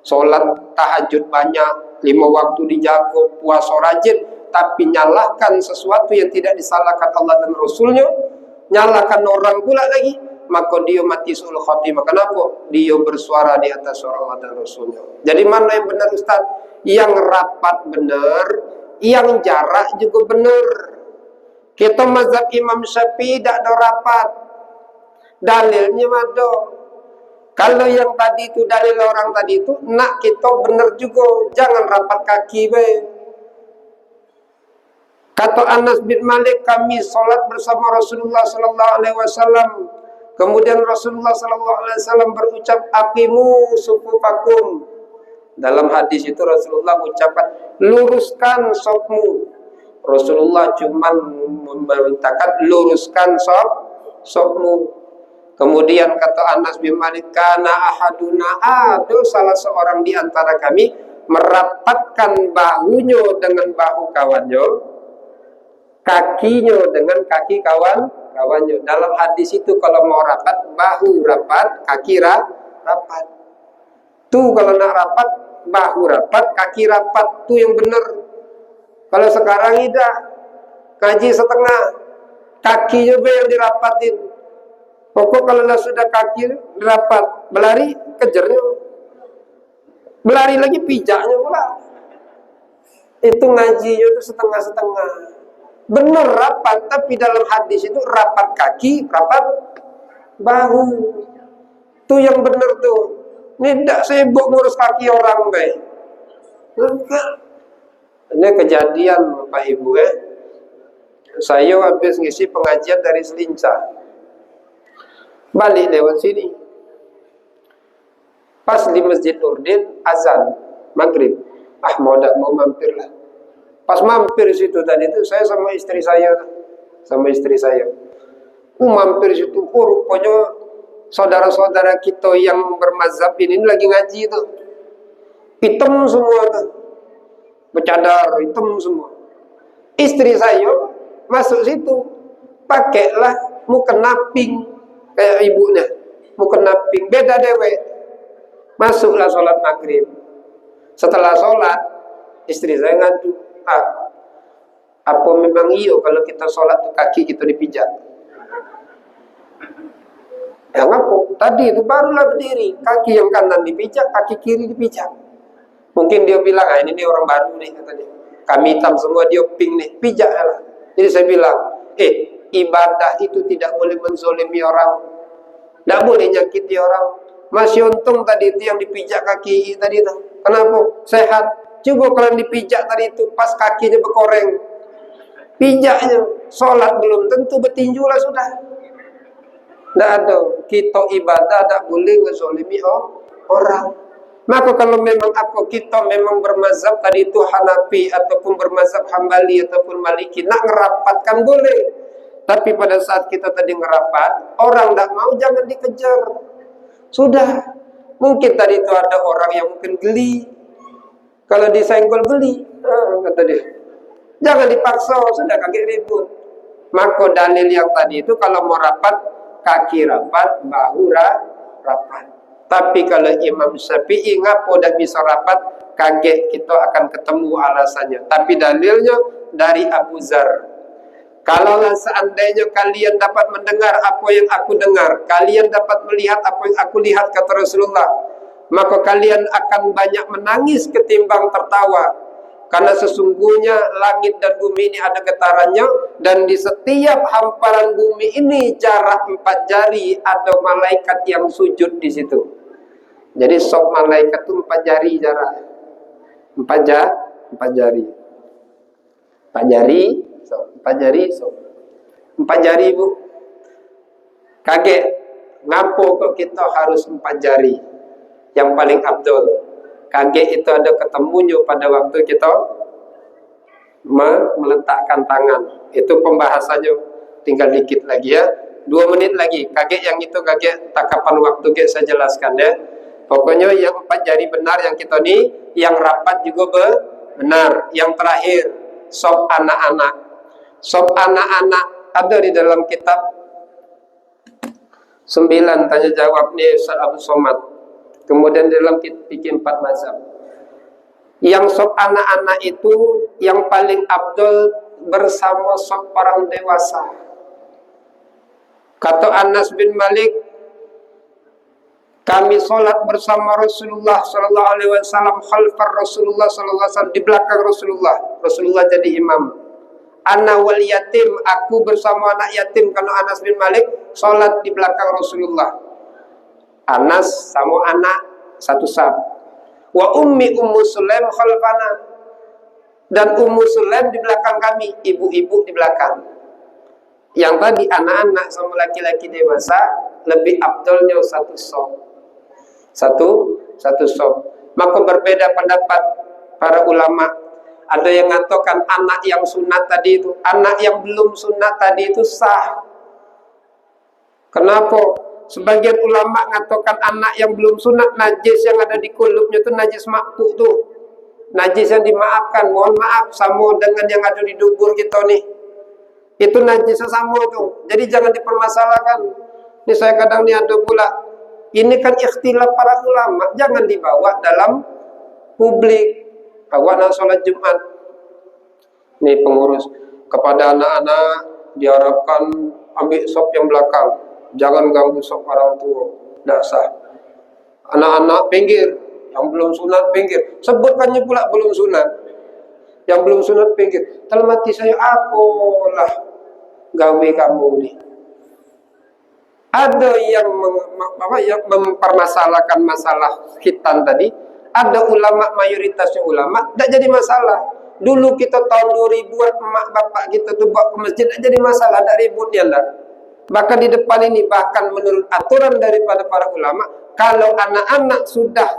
Sholat tahajud banyak, 5 waktu dijaga, puasa rajin, tapi nyalahkan sesuatu yang tidak disalahkan Allah dan Rasulnya, nyalakan orang pula lagi, maka dia mati suul khotimah. Kenapa? Dia bersuara di atas suara Allah dan Rasulnya. Jadi mana yang benar Ustaz? Yang rapat benar, yang jarak juga benar. Kita mazhab Imam Syafi'i tidak ada rapat, dalilnya ada. Kalau yang tadi itu dalil orang tadi itu, nak kita benar juga, jangan rapat kaki be. Kata Anas bin Malik, kami sholat bersama Rasulullah Sallallahu Alaihi Wasallam. Kemudian Rasulullah Sallallahu Alaihi Wasallam berucap, aqimu sufufakum. Dalam hadis itu Rasulullah mengucapkan, luruskan safmu. Rasulullah cuma memerintahkan luruskan safmu. Kemudian kata Anas bin Malik, kana ahaduna, ada salah seorang di antara kami merapatkan bahunya dengan bahu kawannya, kakinya dengan kaki kawannya. Dalam hadis itu kalau mau rapat, bahu rapat, kaki rapat. Tuh kalau nak rapat, bahu rapat, kaki rapat, tuh yang benar. Kalau sekarang tidak, ngaji setengah, kaki juga yang dirapatin. Pokok kalau sudah kaki rapat, berlari kejarnya, berlari lagi pijaknya pula. Itu ngajinya itu setengah-setengah. Benar rapat, tapi dalam hadis itu rapat kaki, rapat bahu. Itu yang benar tuh. Ini tidak sibuk ngurus kaki orang baik. Ini kejadian Bapak Ibu ya. Saya habis ngisi pengajian dari Selincah, balik lewat sini. Pas di Masjid Nurdin azan maghrib, mau mampir lah. Pas mampir situ tadi itu saya sama istri saya, mampir situ, rupanya saudara-saudara kita yang bermazhab ini lagi ngaji itu, hitam semua tuh, bercadar hitam semua. Istri saya masuk situ, pakailah mukena pink kayak ibunya, mukena pink, beda dewek. Masuklah sholat maghrib. Setelah sholat, istri saya ngadu, apa memang iyo kalau kita sholat tuh kaki kita dipijak? Ya ngaku, tadi itu barulah berdiri, kaki yang kanan dipijak, kaki kiri dipijak. Mungkin dia bilang, ini orang baru nih, kata dia. Kami hitam semua, dia pink nih, pijak lah. Jadi saya bilang, ibadah itu tidak boleh menzolimi orang, tidak boleh nyakiti orang. Masih untung tadi itu yang dipijak kaki tadi itu. Kenapa? Sehat. Coba kalau dipijak tadi itu pas kakinya berkoreng, pijaknya, sholat belum tentu bertinju lah sudah. Tidak ada. Kita ibadah tidak boleh ngezolimi orang. Maka kalau memang kita memang bermazhab tadi itu Hanafi ataupun bermazhab Hambali ataupun Maliki, nak ngerapatkan boleh. Tapi pada saat kita tadi ngerapat, orang tidak mau, jangan dikejar. Sudah. Mungkin tadi itu ada orang yang mungkin geli. Kalau disenggol geli, kata dia. Jangan dipaksa, sudah kaget ribut. Maka dalil yang tadi itu kalau mau rapat, kaki rapat, bahu rapat. Tapi kalau Imam Syafi'i ngapo dah bisa rapat, kaget kita akan ketemu alasannya. Tapi dalilnya dari Abu Dzar. Kalaulah seandainya kalian dapat mendengar apa yang aku dengar, kalian dapat melihat apa yang aku lihat, kata Rasulullah, maka kalian akan banyak menangis ketimbang tertawa. Karena sesungguhnya langit dan bumi ini ada getarannya, dan di setiap hamparan bumi ini jarak 4 jari ada malaikat yang sujud di situ. Jadi sok malaikat itu 4 jari jarak. 4 jari. 4 jari, sok. 4 jari, sok. 4 jari, Bu. Kaget. Ngapo kok kita harus 4 jari? Yang paling abdul. Kaget itu ada ketemunya pada waktu kita meletakkan tangan. Itu pembahasannya tinggal dikit lagi ya. 2 menit lagi. Kaget yang itu kaget tak kapan waktu saya jelaskan ya. Pokoknya yang 4 jari benar yang kita ni, yang rapat juga benar. Yang terakhir, sob anak-anak. Sob anak-anak ada di dalam kitab 9 tanya jawab ni Ustaz Abdul Somad. Kemudian dalam fikih 4 mazhab. Yang sob anak-anak itu yang paling abdul bersama sob orang dewasa. Kata Anas bin Malik, kami sholat bersama Rasulullah Sallallahu Alaihi Wasallam, khalfar Rasulullah Sallallahu Alaihi Wasallam, di belakang Rasulullah. Rasulullah jadi imam. Ana wal yatim, aku bersama anak yatim. Karena Anas bin Malik sholat di belakang Rasulullah. Anas sama anak satu saf. Wa Ummu Sulaim khalfana, dan Ummu Sulaim di belakang kami, ibu-ibu di belakang. Yang tadi anak-anak sama laki-laki dewasa lebih afdolnya satu saf. Satu saf. Maka berbeda pendapat para ulama. Ada yang mengatakan anak yang sunat tadi itu, anak yang belum sunat tadi itu sah. Kenapa? Sebagian ulama mengatakan anak yang belum sunat, najis yang ada di kulubnya itu najis makruh tuh. Najis yang dimaafkan, mohon maaf, sama dengan yang ada di dubur kita nih. Itu najis sama tuh. Jadi jangan dipermasalahkan. Ini saya kadang nih ada pula, ini kan ikhtilaf para ulama, jangan dibawa dalam publik. Bawa nak sholat Jumat. Nih pengurus, kepada anak-anak diharapkan ambil sop yang belakang, jangan ganggu sop orang tua, tidak sah. Anak-anak pinggir, yang belum sunat pinggir, sebutkannya pula belum sunat. Yang belum sunat pinggir. Dalam hati saya, apalah gawe kamu nih. Ada yang mempermasalahkan masalah khitan tadi. Ada ulama, mayoritasnya ulama, tidak jadi masalah. Dulu kita tahun 2000-an, emak bapak kita tuh bawa ke masjid, tidak jadi masalah, tidak ribut dia lah. Bahkan di depan ini, bahkan menurut aturan daripada para ulama, kalau anak-anak sudah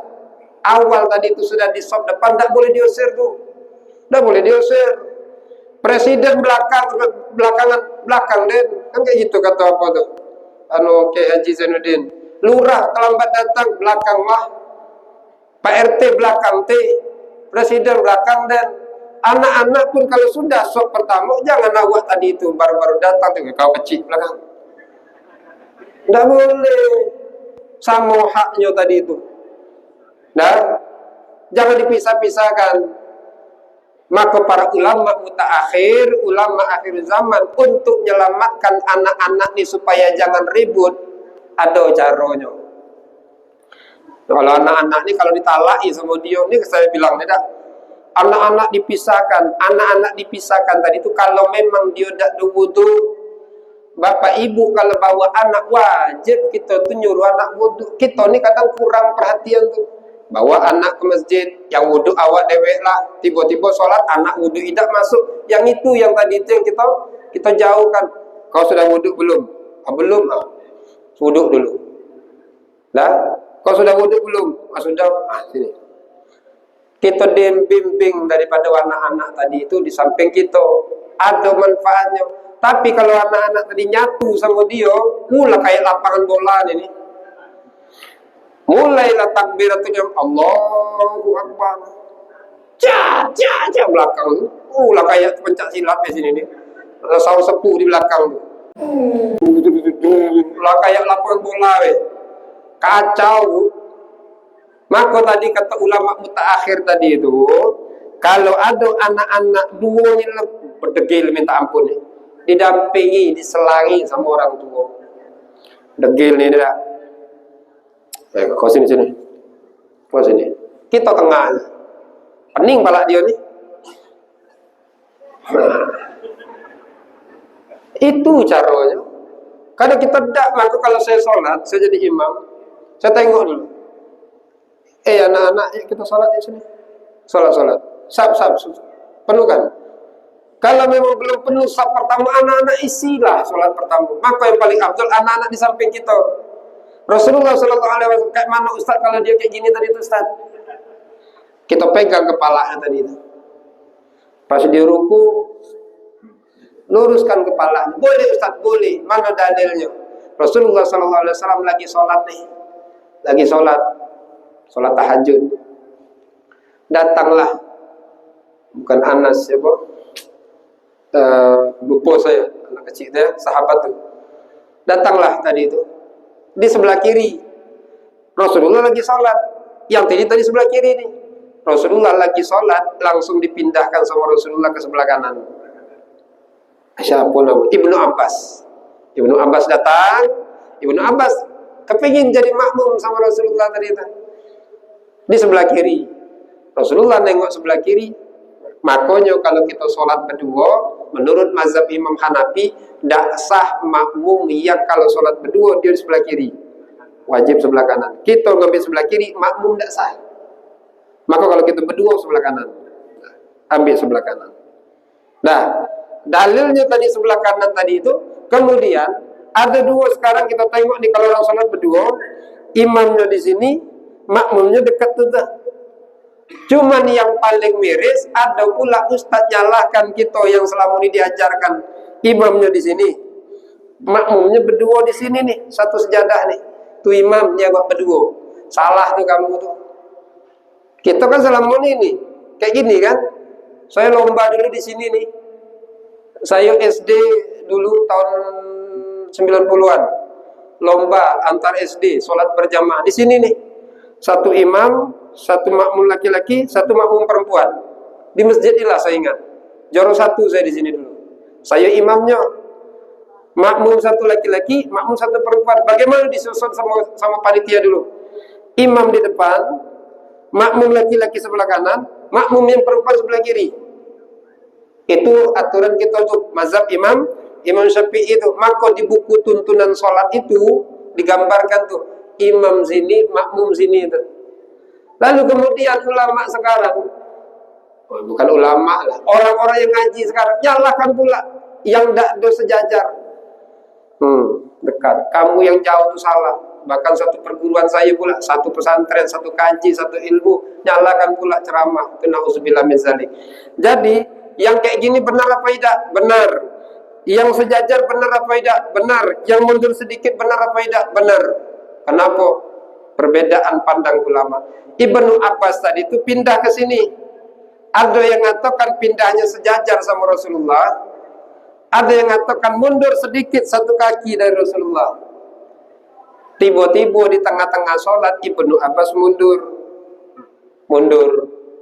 awal tadi itu sudah di sop depan, tidak boleh diusir tuh. Tidak boleh diusir. Presiden belakang deh, kan kayak gitu kata apa tuh? Kayak Haji Zainuddin. Lurah terlambat datang, belakang mah. Pak RT belakang T, presiden belakang, dan anak-anak pun kalau sudah sok pertama, jangan awak tadi itu baru-baru datang tuh kau kecil belakang. Tidak boleh, sama haknya tadi itu. Nah, jangan dipisah-pisahkan. Maka para ulama mutaakhir, ulama akhir zaman, untuk menyelamatkan anak-anak ini supaya jangan ribut, ada caranya. Kalau anak-anak ini kalau ditalaki sama dia, ini saya bilang tidak. Anak-anak dipisahkan tadi itu kalau memang dia tidak wudu. Bapak ibu kalau bawa anak wajib kita tuh nyuruh anak wudu. Kita ini kadang kurang perhatian tuh. Bawa anak ke masjid, yang wudu awak dewek lah. Tiba-tiba sholat anak wudu tidak masuk. Yang itu yang tadi itu yang kita jauhkan. Kau sudah wudu belum? Belum. Wudu dulu. Lah. Kau sudah wudhu belum? Sudah. Sini. Kita bimbing daripada anak-anak tadi itu di samping kita. Ada manfaatnya. Tapi kalau anak-anak tadi nyatu sama dia, mulai kayak lapangan bola ini. Mulailah takbiratul Allahu Akbar. Belakang. Mulai kayak pencak silat di sini nih. Ada saung sepuh di belakang. Mulai kayak lapangan bola kacau. Maka tadi kata ulama mutaakhir tadi itu, kalau ada anak-anak duanya berdegil minta ampun nih, didampingi, diselangi sama orang tua. Degil nih dah. Kau sini. Kau sini. Kita tengah. Pening pala dia nih. Nah, itu caranya. Karena kita tidak, maka kalau saya sholat, saya jadi imam. Saya tengok dulu. Anak-anak, kita sholat di sini. Sholat. Sab. Penuh kan? Kalau memang belum penuh sab pertama, anak-anak isilah sholat pertama. Maka yang paling afdal anak-anak di samping kita. Rasulullah Sallallahu Alaihi Wasallam kayak mana Ustaz kalau dia kayak gini tadi itu Ustaz? Kita pegang kepalanya tadi itu. Pas dia ruku, luruskan kepalanya. Boleh Ustaz, boleh. Mana dalilnya? Rasulullah Sallallahu Alaihi Wasallam lagi sholat nih. Lagi sholat tahajud, datanglah, bukan Anas siapa, lupa saya, anak kecil dia, sahabat tuh, datanglah tadi itu, di sebelah kiri, Rasulullah lagi sholat, yang tadi sebelah kiri nih, Rasulullah lagi sholat, langsung dipindahkan sama Rasulullah ke sebelah kanan. Siapa nama? Ibnu Abbas. Ibnu Abbas datang, Ibnu Abbas kepingin jadi makmum sama Rasulullah tadi itu. Di sebelah kiri. Rasulullah nengok sebelah kiri. Makanya kalau kita sholat berdua, menurut mazhab Imam Hanafi, tidak sah makmum yang kalau sholat berdua dia di sebelah kiri. Wajib sebelah kanan. Kita ngambil sebelah kiri, makmum tidak sah. Maka kalau kita berdua sebelah kanan, ambil sebelah kanan. Nah, dalilnya tadi sebelah kanan tadi itu, kemudian ada dua sekarang kita tengok nih kalau orang sholat berdua, imamnya di sini, makmumnya dekat tuh. Cuman yang paling miris ada pula ustaz nyalahkan kita yang selama ini diajarkan imamnya di sini, makmumnya berdua di sini nih, satu sejadah nih. Tuh imamnya buat berdua. Salah tuh kamu tuh. Kita kan selama ini kayak gini kan. Saya lomba dulu di sini nih. Saya SD dulu tahun 90-an. Lomba antar SD, sholat berjamaah di sini nih. Satu imam, satu makmum laki-laki, satu makmum perempuan. Di masjid inilah saya ingat. Juara satu saya di sini dulu. Saya imamnya. Makmum satu laki-laki, makmum satu perempuan. Bagaimana disusun sama panitia dulu? Imam di depan, makmum laki-laki sebelah kanan, makmum yang perempuan sebelah kiri. Itu aturan kita untuk mazhab Imam Syafi'i itu. Maka di buku tuntunan sholat itu digambarkan tuh imam sini, makmum sini itu. Lalu kemudian ulama sekarang, bukan ulama lah, orang-orang yang ngaji sekarang nyalahkan pula yang tidak sejajar. Dekat. Kamu yang jauh itu salah. Bahkan satu perguruan saya pula, satu pesantren, satu kaji, satu ilmu, nyalakan pula ceramah. Na'udzubillah min dzalik. Jadi, yang kayak gini benar apa tidak? Benar. Yang sejajar benar apa tidak? Benar. Yang mundur sedikit benar apa tidak? Benar. Kenapa? Perbedaan pandang ulama. Ibnu Abbas tadi itu pindah ke sini. Ada yang mengatakan pindahnya sejajar sama Rasulullah. Ada yang mengatakan mundur sedikit satu kaki dari Rasulullah. Tiba-tiba di tengah-tengah sholat Ibnu Abbas mundur.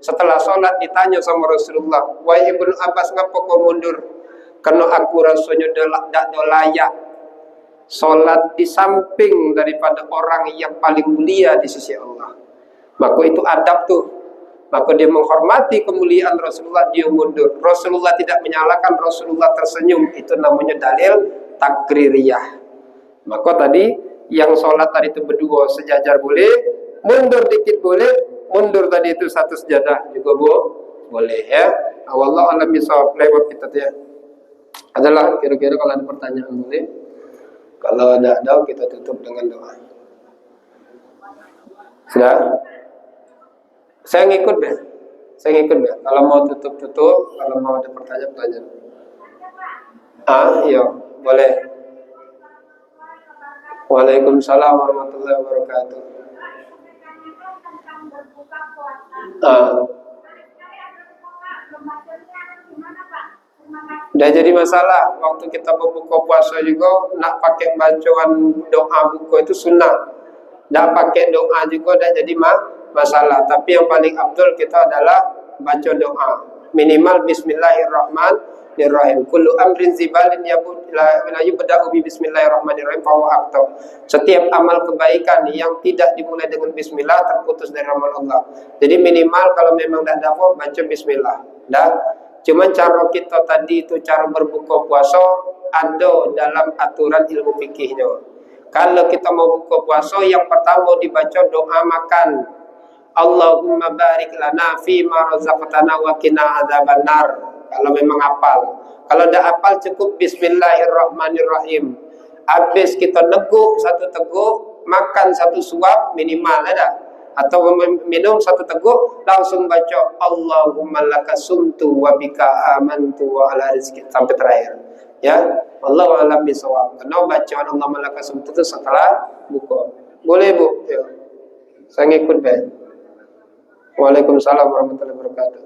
Setelah sholat ditanya sama Rasulullah, wahai Ibnu Abbas, ngapa kau mundur? Karena aku rasanya tidak layak sholat di samping daripada orang yang paling mulia di sisi Allah. Maka itu adab tuh. Maka dia menghormati kemuliaan Rasulullah, dia mundur. Rasulullah tidak menyalahkan, Rasulullah tersenyum. Itu namanya dalil takririyah. Maka tadi yang sholat tadi itu berdua sejajar boleh, mundur dikit boleh, mundur tadi itu satu sejadah juga boleh ya. Wallahu a'lam bishawab. Lewat kita tuh ya. Adalah kira-kira kalau ada pertanyaan boleh. Kalau ada kita tutup dengan doa. Sudah? Saya ngikut deh. Kalau mau tutup, kalau mau ada pertanyaan. Iya, boleh. Waalaikumsalam warahmatullahi wabarakatuh. Udah jadi masalah. Waktu kita berbuka puasa juga nak pakai bacaan doa buka itu sunnah. Nak pakai doa juga udah jadi masalah. Tapi yang paling abdul kita adalah baca doa. Minimal Bismillahirrahmanirrahim. Kullu amrin zibalin yubda'u bi Bismillahirrahmanirrahim fa huwa aqta. Setiap amal kebaikan yang tidak dimulai dengan bismillah terputus dari rahmat Allah. Jadi minimal kalau memang tidak dapat baca bismillah. Cuman cara kita tadi itu cara berbuka puasa ada dalam aturan ilmu fikihnya. Kalau kita mau buka puasa, yang pertama dibaca doa makan. Allahumma barik lana fi ma razaqtana wa qina adzabannar. Kalau memang hafal. Kalau tidak hafal cukup Bismillahirrahmanirrahim. Habis kita neguk satu teguk, makan satu suap minimal ada. Atau minum satu teguk langsung baca Allahumma laka sumtu wa bika amantu wa ala rizki sampai terakhir. Ya, Allahu a'lam bishawab. Karena bacaan Allahumma laka sumtu itu setelah buka. Boleh Bu? Ya. Saya ngikut baik. Waalaikumsalam warahmatullahi wabarakatuh.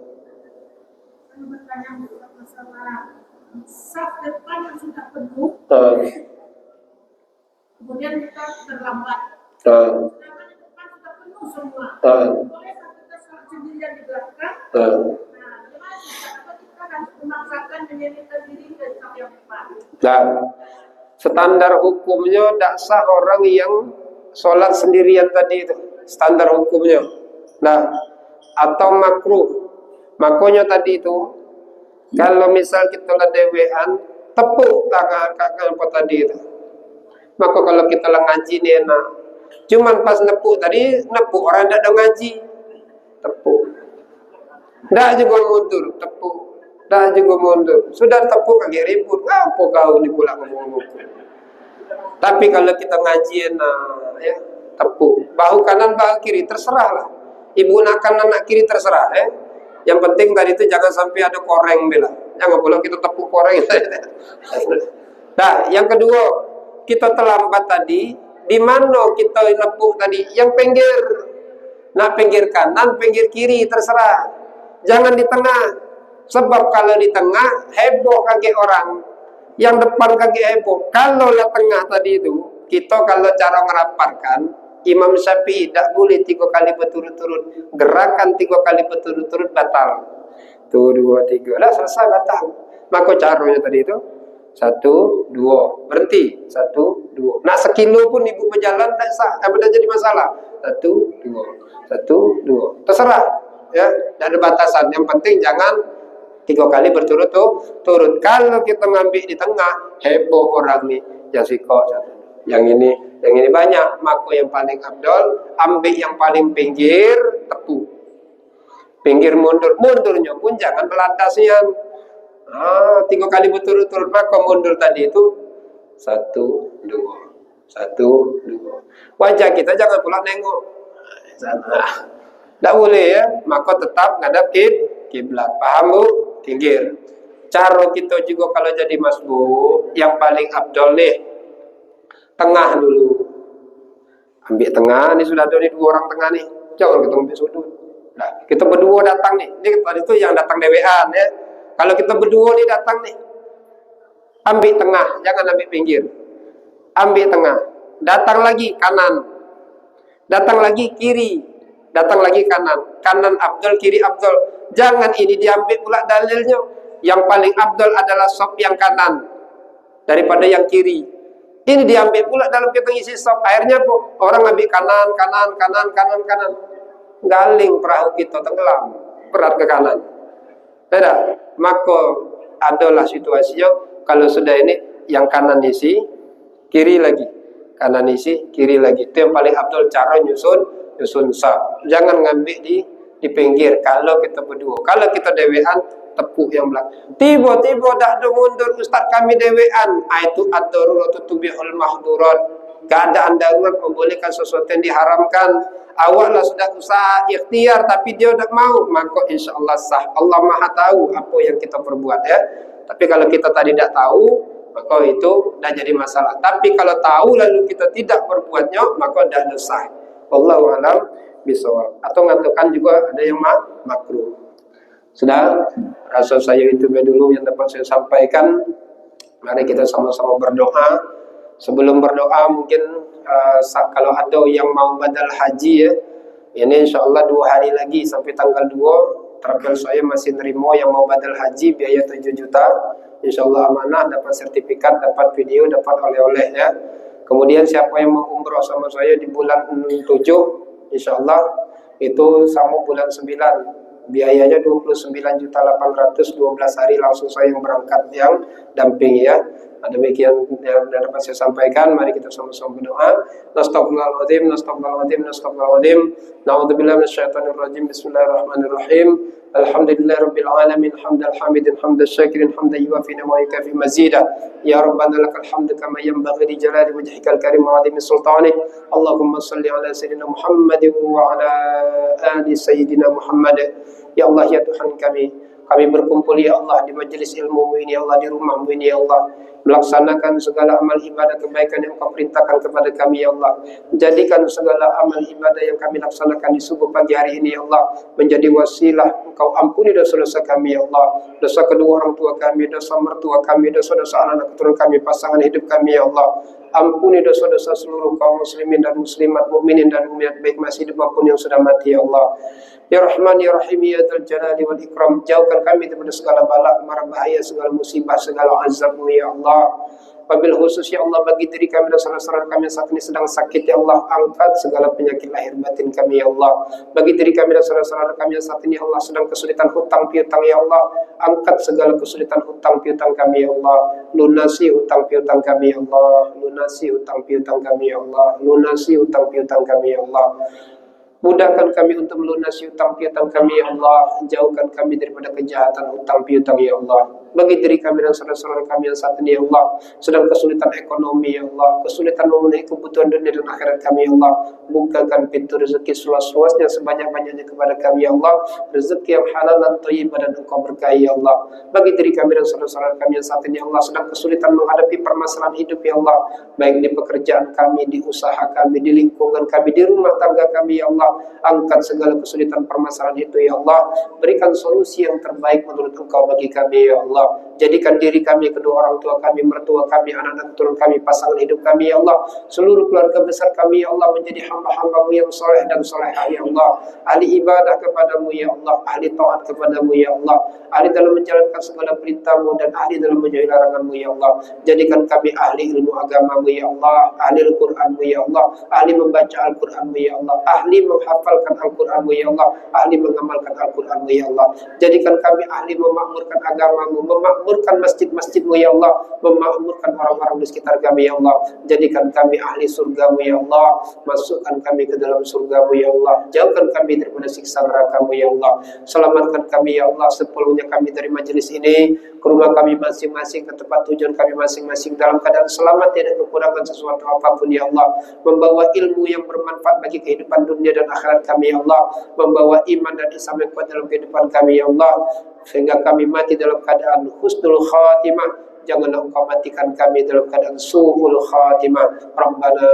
Saf depan yang sudah penuh, kemudian kita terlambat. Sedangkan di depan sudah penuh semua. Boleh kita sholat sendirian di belakang. Nah, gimana kita harus memaksakan menjadikan diri dari saf yang depan? Standar hukumnya tidak sah orang yang sholat sendirian tadi itu. Standar hukumnya. Nah, atau makruh. Makanya tadi itu, kalau misal kita dewean, tepuk tangan apa tadi itu. Maka kalau kita ngaji nih enak. Cuman pas nepuk tadi, nepuk orang tidak ada ngaji. Tepuk. Tidak juga mundur, tepuk. Tidak juga mundur. Sudah tepuk agak ribut. Apa kau ni pula ngomong-ngomong. Tapi kalau kita ngaji enak, ya, tepuk. Bahu kanan, bahu kiri, terserahlah. Ibu nak kanan, nak kiri, terserah. Yang penting tadi itu jangan sampai ada koreng bela. Jangan pula kita tepuk koreng. Nah, yang kedua, kita terlambat tadi. Di mana kita nepuk tadi? Yang pinggir. Nak pinggir kanan, pinggir kiri, terserah. Jangan di tengah. Sebab kalau di tengah, heboh kaget orang. Yang depan kaget heboh. Kalau di tengah tadi itu, kita kalau cara merapatkan, Imam Syafi'i tidak boleh 3 kali berturut-turut. Gerakan 3 kali berturut-turut batal. 1, 2, 3. Dah selesai batal. Maka caranya tadi itu 1, 2. Berhenti. 1, 2. Nak sekilo pun ibu berjalan tak sah. Tidak jadi masalah. 1, 2. 1, 2. Terserah. Ya, tidak ada batasan. Yang penting jangan 3 kali berturut-turut. Kalau kita ngambil di tengah, heboh orang nih. Yang sikok satu. Yang ini banyak. Maka yang paling abdol, ambil yang paling pinggir, tepuk. Pinggir mundur. Mundurnya pun jangan belantasnya. 3 kali berturut-turut. Maka mundur tadi itu 1, 2. 1, 2. Wajah kita jangan pula nengok. Tidak boleh ya. Maka tetap ngadap kiblat. Paham bu? Pinggir. Cara kita juga kalau jadi masbuk, yang paling abdol nih, tengah dulu. Ambil tengah, ini sudah ada nih 2 orang tengah nih. Jangan kita ambil sudut. Nah, kita berdua datang nih. Ini tadi itu yang datang dewean ya. Kalau kita berdua nih datang nih, ambil tengah, jangan ambil pinggir. Ambil tengah. Datang lagi kanan. Datang lagi kiri. Datang lagi kanan. Kanan abdol, kiri abdol. Jangan ini diambil pula dalilnya. Yang paling abdol adalah sop yang kanan daripada yang kiri. Ini diambil pula dalam kita isi sop. Akhirnya orang ambil kanan. Galing perahu kita tenggelam. Berat ke kanan. Tidak. Maka adalah situasinya. Kalau sudah ini yang kanan isi, kiri lagi. Kanan isi, kiri lagi. Itu yang paling abdol cara nyusun sop. Jangan ngambil di pinggir kalau kita berdua. Kalau kita dewean, tepuk yang belakang. Tiba-tiba dak ada mundur ustaz kami dewean. Itu ad-daruratu tubihul mahdurat. Keadaan darurat membolehkan sesuatu yang diharamkan. Awaklah sudah usaha ikhtiar tapi dia tak mau, maka insyaallah sah. Allah Maha tahu apa yang kita perbuat ya. Tapi kalau kita tadi tidak tahu, maka itu dah jadi masalah. Tapi kalau tahu lalu kita tidak berbuatnya, maka dah sah. Wallahu a'lam bisawab. Atau ngatakan juga ada yang makruh. Sudah, rasa saya itu dulu yang dapat saya sampaikan. Mari kita sama-sama berdoa. Sebelum berdoa mungkin kalau ada yang mau badal haji ya, ini insyaAllah 2 hari lagi sampai tanggal 2. Terakhir saya masih nerima yang mau badal haji biaya 7 juta. InsyaAllah amanah, dapat sertifikat, dapat video, dapat oleh-oleh ya. Kemudian siapa yang mau umrah sama saya di bulan 7, InsyaAllah itu sama bulan 9. Biayanya 29.800, 12 hari langsung saya yang berangkat yang dampingi ya. Demikian yang dapat saya sampaikan. Mari kita sama-sama berdoa. Nastaghfirullahaladzim, nastaghfirullahaladzim. Na'udzubillahi minasyaitonir rajim. Bismillahirrahmanirrahim. Alhamdulillahirabbil alamin, hamdal hamidin, hamdal syakirin, hamdan yuwafi wa yukafi mazida. Ya rabbana lakal hamdu kama yanbaghi li jalali wajhikal karim wa 'azimi sultanik. Allahumma shalli ala sayyidina Muhammad wa ala ali sayyidina Muhammad. Ya Allah ya Tuhan kami berkumpul ya Allah di majelis ilmu ini ya Allah, di rumahmu ini ya Allah, melaksanakan segala amal ibadah kebaikan yang Engkau perintahkan kepada kami ya Allah. Jadikan segala amal ibadah yang kami laksanakan di subuh pagi hari ini ya Allah menjadi wasilah Engkau ampuni dosa-dosa kami ya Allah, dosa kedua orang tua kami, dosa mertua kami, dosa-dosa anak keturunan kami, pasangan hidup kami ya Allah. Ampuni dosa-dosa seluruh kaum muslimin dan muslimat, mukminin dan mukminat baik masih hidup maupun yang sudah mati ya Allah. Ya Rahman ya Rahim ya Dzal Jalali wal Ikram. Jauhkan jauhkan kami daripada segala bala, mara bahaya, segala musibah, segala azab-Mu ya Allah. Wabil khusus ya Allah bagi diri kami dan saudara-saudara kami yang saat ini sedang sakit ya Allah, angkat segala penyakit lahir batin kami ya Allah. Bagi diri kami dan saudara-saudara kami yang saat ini Allah sedang kesulitan hutang piutang ya Allah, angkat segala kesulitan hutang piutang kami ya Allah. Lunasi hutang piutang kami ya Allah, lunasi hutang piutang kami ya Allah, lunasi hutang piutang kami ya Allah. Mudahkan kami untuk melunasi hutang piutang kami ya Allah. Jauhkan kami daripada kejahatan hutang piutang ya Allah. Bagi diri kami dan saudara-saudara kami yang saat ini ya Allah sedang kesulitan ekonomi ya Allah, kesulitan memenuhi kebutuhan dunia dan akhirat kami ya Allah, bukakan pintu rezeki seluas-luasnya sebanyak-banyaknya kepada kami ya Allah, rezeki yang halal dan thayyibah dan Engkau berkahi ya Allah. Bagi diri kami dan saudara-saudara kami yang saat ini ya Allah sedang kesulitan menghadapi permasalahan hidup ya Allah, baik di pekerjaan kami, di usaha kami, di lingkungan kami, di rumah tangga kami ya Allah, angkat segala kesulitan permasalahan itu ya Allah, berikan solusi yang terbaik menurut Engkau bagi kami ya Allah. Jadikan diri kami, kedua orang tua kami, mertua kami, anak-anak keturunan kami, pasangan hidup kami ya Allah, seluruh keluarga besar kami ya Allah menjadi hamba-hamba-Mu yang soleh dan solehah ya Allah, ahli ibadah kepada-Mu ya Allah, ahli taat kepada-Mu ya Allah, ahli dalam menjalankan segala perintah-Mu dan ahli dalam menjauhi larangan-Mu ya Allah. Jadikan kami ahli ilmu agama-Mu ya Allah, ahli Al-Quran-Mu ya Allah, ahli membaca Al-Quran-Mu ya Allah, ahli menghafalkan Al-Quran-Mu ya Allah, ahli mengamalkan Al-Quran-Mu ya Allah. Jadikan kami ahli memakmurkan agama-Mu, memakmurkan masjid-masjid-Mu ya Allah, memakmurkan orang-orang di sekitar kami ya Allah. Jadikan kami ahli surga-Mu ya Allah, masukkan kami ke dalam surga-Mu ya Allah, jauhkan kami daripada siksa neraka-Mu ya Allah. Selamatkan kami ya Allah sepulangnya kami dari majelis ini ke rumah kami masing-masing, ke tempat tujuan kami masing-masing dalam keadaan selamat, tidak kekurangan sesuatu apapun ya Allah, membawa ilmu yang bermanfaat bagi kehidupan dunia dan akhirat kami ya Allah, membawa iman dan Islam yang kuat dalam kehidupan kami ya Allah, sehingga kami mati dalam keadaan husnul khatimah. Janganlah Engkau matikan kami dalam keadaan su'ul khatimah. Rabbana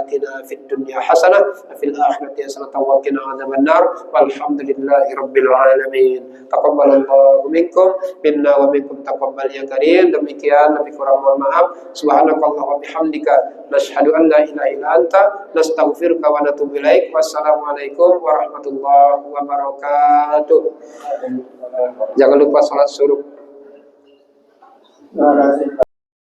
atina fid dunya hasanah wa fil akhirati hasanah wa qina adzabannar. Walhamdulillahi rabbil alamin. Taqabbalallahu minkum minna wa minkum taqabbal ya karim. Demikian, lebih kurang mohon maaf. Subhanakallah wa bihamdika nashhadu an la ilaha illa anta nastaghfiruka wa natubu ilaik. Wassalamualaikum warahmatullahi wabarakatuh. Jangan lupa salat suruh.